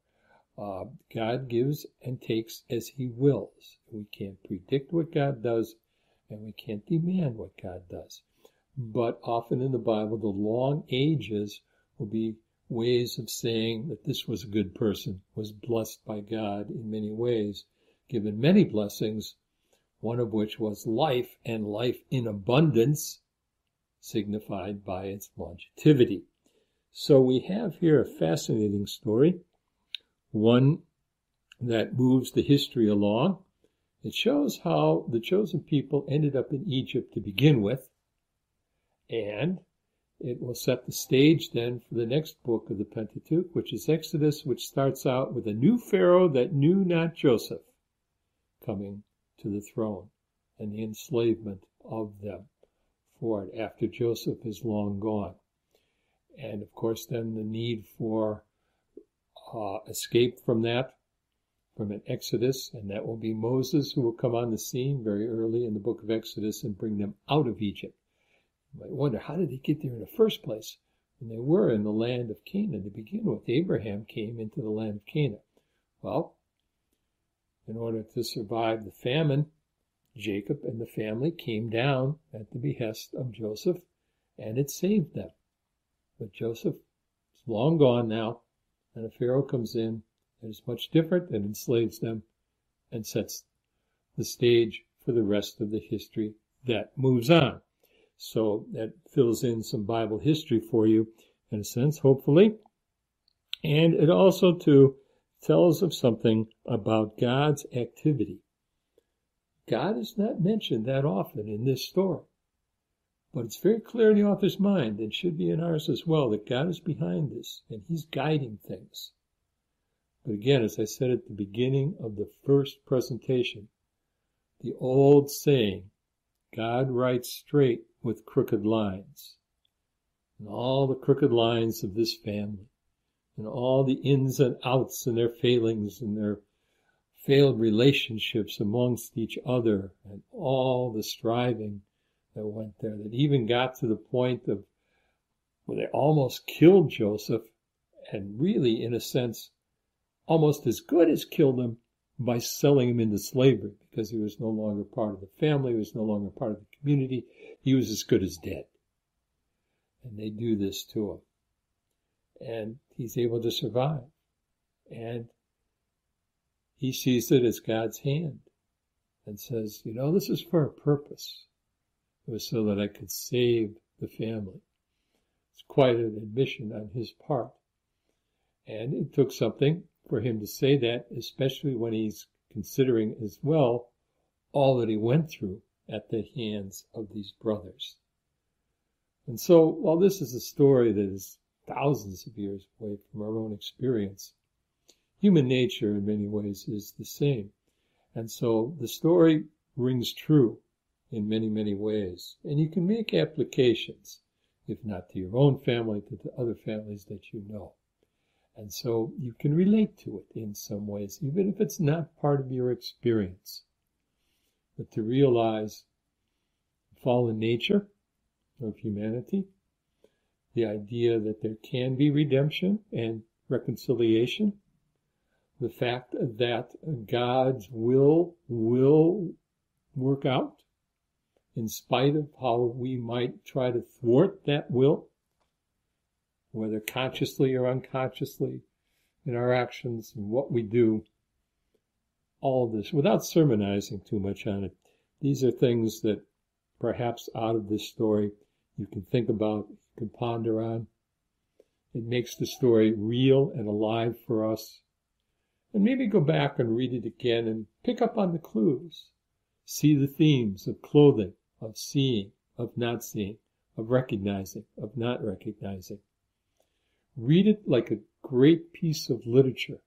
God gives and takes as he wills. We can't predict what God does, and we can't demand what God does. But often in the Bible, the long ages will be ways of saying that this was a good person, was blessed by God in many ways, given many blessings, one of which was life, and life in abundance, signified by its longevity. So we have here a fascinating story, one that moves the history along, It shows how the chosen people ended up in Egypt to begin with, and it will set the stage then for the next book of the Pentateuch, which is Exodus, which starts out with a new Pharaoh that knew not Joseph coming to the throne and the enslavement of them for it after Joseph is long gone. And of course then the need for escape from that, from an Exodus, and that will be Moses who will come on the scene very early in the book of Exodus and bring them out of Egypt. You might wonder, how did they get there in the first place? When they were in the land of Canaan to begin with. Abraham came into the land of Canaan. Well, in order to survive the famine, Jacob and the family came down at the behest of Joseph, and it saved them. But Joseph is long gone now, and a Pharaoh comes in that is much different and enslaves them and sets the stage for the rest of the history that moves on. So that fills in some Bible history for you, in a sense, hopefully. And it also, too, tells of something about God's activity. God is not mentioned that often in this story, but it's very clear in the author's mind, and should be in ours as well, that God is behind this, and he's guiding things. But again, as I said at the beginning of the first presentation, the old saying, God writes straight with crooked lines. And all the crooked lines of this family, and all the ins and outs and their failings and their failed relationships amongst each other, and all the striving that went there, that even got to the point of where they almost killed Joseph, and really, in a sense, almost as good as killed him by selling him into slavery, because he was no longer part of the family, he was no longer part of the community, he was as good as dead. And they do this to him. And he's able to survive. And he sees it as God's hand and says, this is for a purpose. It was so that I could save the family. It's quite an admission on his part. And it took something for him to say that, especially when he's considering as well all that he went through at the hands of these brothers. And so, while this is a story that is thousands of years away from our own experience, human nature in many ways is the same. And so the story rings true in many, many ways. And you can make applications, if not to your own family, to the other families that you know. And so you can relate to it in some ways, even if it's not part of your experience. But to realize fallen nature of humanity, the idea that there can be redemption and reconciliation, the fact that God's will work out in spite of how we might try to thwart that will, whether consciously or unconsciously, in our actions and what we do, all of this, without sermonizing too much on it. These are things that perhaps out of this story you can think about, you can ponder on. It makes the story real and alive for us. And maybe go back and read it again and pick up on the clues. See the themes of clothing, of seeing, of not seeing, of recognizing, of not recognizing. Read it like a great piece of literature,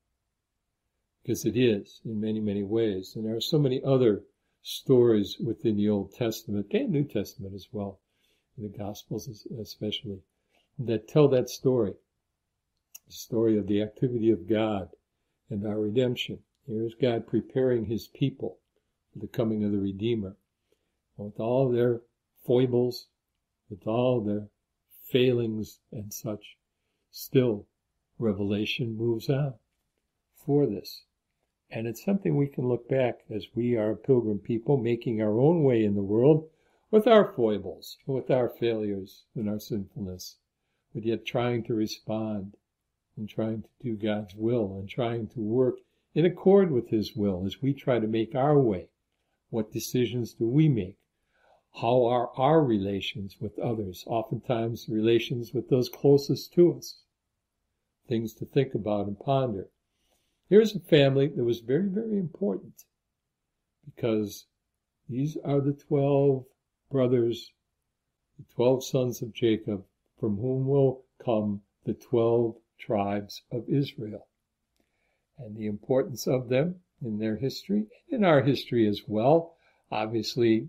because it is in many, many ways. And there are so many other stories within the Old Testament and New Testament as well, in the Gospels especially, that tell that story, the story of the activity of God and our redemption. Here's God preparing his people for the coming of the Redeemer. And with all their foibles, with all their failings and such, still, Revelation moves on for this. And it's something we can look back as we are a pilgrim people making our own way in the world with our foibles, with our failures and our sinfulness, but yet trying to respond and trying to do God's will and trying to work in accord with his will as we try to make our way. What decisions do we make? How are our relations with others? Oftentimes relations with those closest to us. Things to think about and ponder. Here's a family that was very, very important. because these are the 12 brothers, the 12 sons of Jacob, from whom will come the 12 tribes of Israel. And the importance of them in their history, and in our history as well, obviously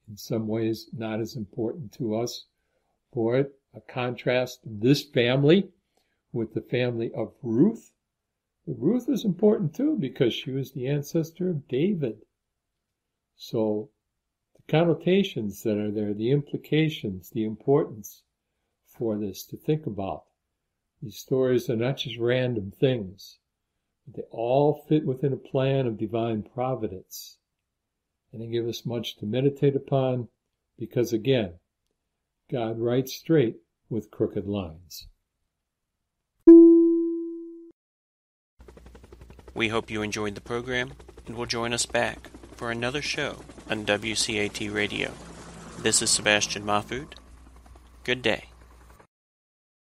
in some ways not as important to us. For it, a contrast of this family with the family of Ruth. Ruth was important too because she was the ancestor of David. So the connotations that are there, the implications, the importance for this to think about. These stories are not just random things. They all fit within a plan of divine providence. And they give us much to meditate upon because, again, God writes straight with crooked lines. We hope you enjoyed the program and will join us back for another show on WCAT Radio. This is Sebastian Mahfood. Good day.